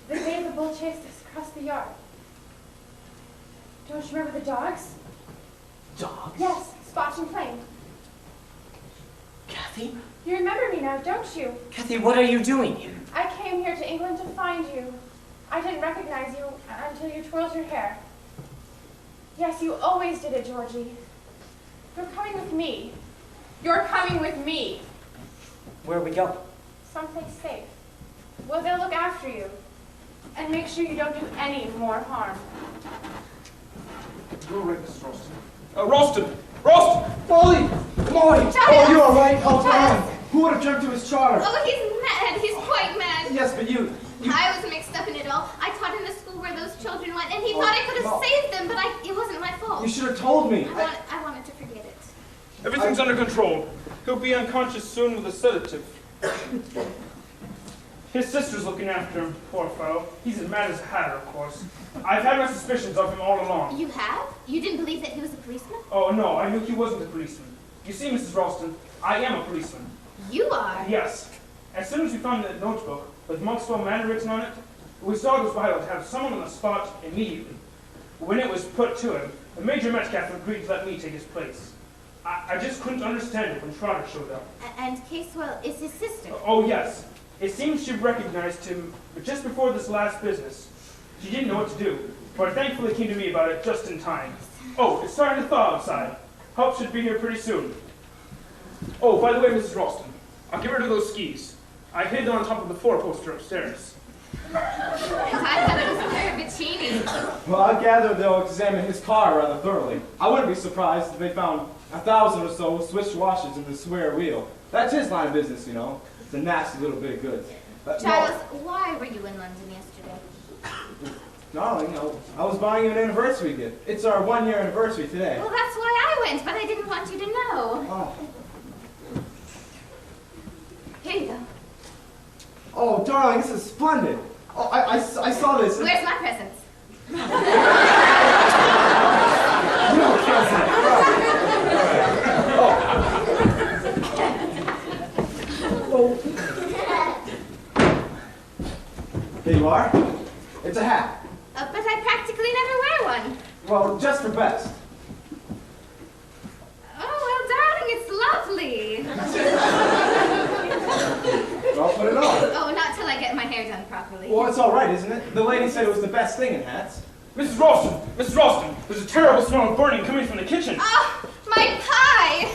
The day the bull chased us across the yard. Don't you remember the dogs? Dogs? Yes, Spot and Flame. Kathy? You remember me now, don't you? Kathy, what are you doing here? I came here to England to find you. I didn't recognize you until you twirled your hair. Yes, you always did it, Georgie. You're coming with me. You're coming with me. Where are we going? Someplace safe. Well, they'll look after you. And make sure you don't do any more harm. You're right, Mrs. Ralston. Ralston! Ralston! Molly! Molly! Charles! Oh, you're all right? How's Charles! Ron? Who would have jumped to his charter? Oh, he's mad. He's quite mad. Yes, but you... I was mixed up in it all. I taught in the school where those children went, and he thought I could have saved them, but it wasn't my fault. You should have told me. I wanted to forget it. Everything's under control. He'll be unconscious soon with a sedative. His sister's looking after him, poor fellow. He's as mad as a hatter, of course. I've had my suspicions of him all along. You have? You didn't believe that he was a policeman? Oh, no, I knew he wasn't a policeman. You see, Mrs. Ralston, I am a policeman. You are? Yes. As soon as we found the notebook with Monksville Manor written on it, we saw it was vital to have someone on the spot immediately. When it was put to him, Major Metcalf agreed to let me take his place. I just couldn't understand it when Trotter showed up. And Casewell is his sister? Oh, yes. It seems she recognized him, but just before this last business. She didn't know what to do, but thankfully came to me about it just in time. Oh, it's starting to thaw outside. Help should be here pretty soon. Oh, by the way, Mrs. Ralston, I'll get rid of those skis. I hid them on top of the 4-poster upstairs. And I thought it was a pair of bikinis. Well, I gather they'll examine his car rather thoroughly. I wouldn't be surprised if they found 1,000 or so switch washers in the square wheel. That's his line of business, you know. It's a nasty little bit of goods. Giles, why were you in London yesterday? Darling, I was buying you an anniversary gift. It's our 1-year anniversary today. Well, that's why I went, but I didn't want you to know. Oh. Here you go. Oh, darling, this is splendid. Oh, I saw this. Where's my presents? No present. Oh. Here you are. It's a hat. But I practically never wear one. Well, just for best. Oh, well, darling, it's lovely. Well, put it on. Oh, not till I get my hair done properly. Well, it's all right, isn't it? The lady said it was the best thing in hats. Mrs. Ralston! Mrs. Ralston! There's a terrible smell of burning coming from the kitchen. Oh, my pie!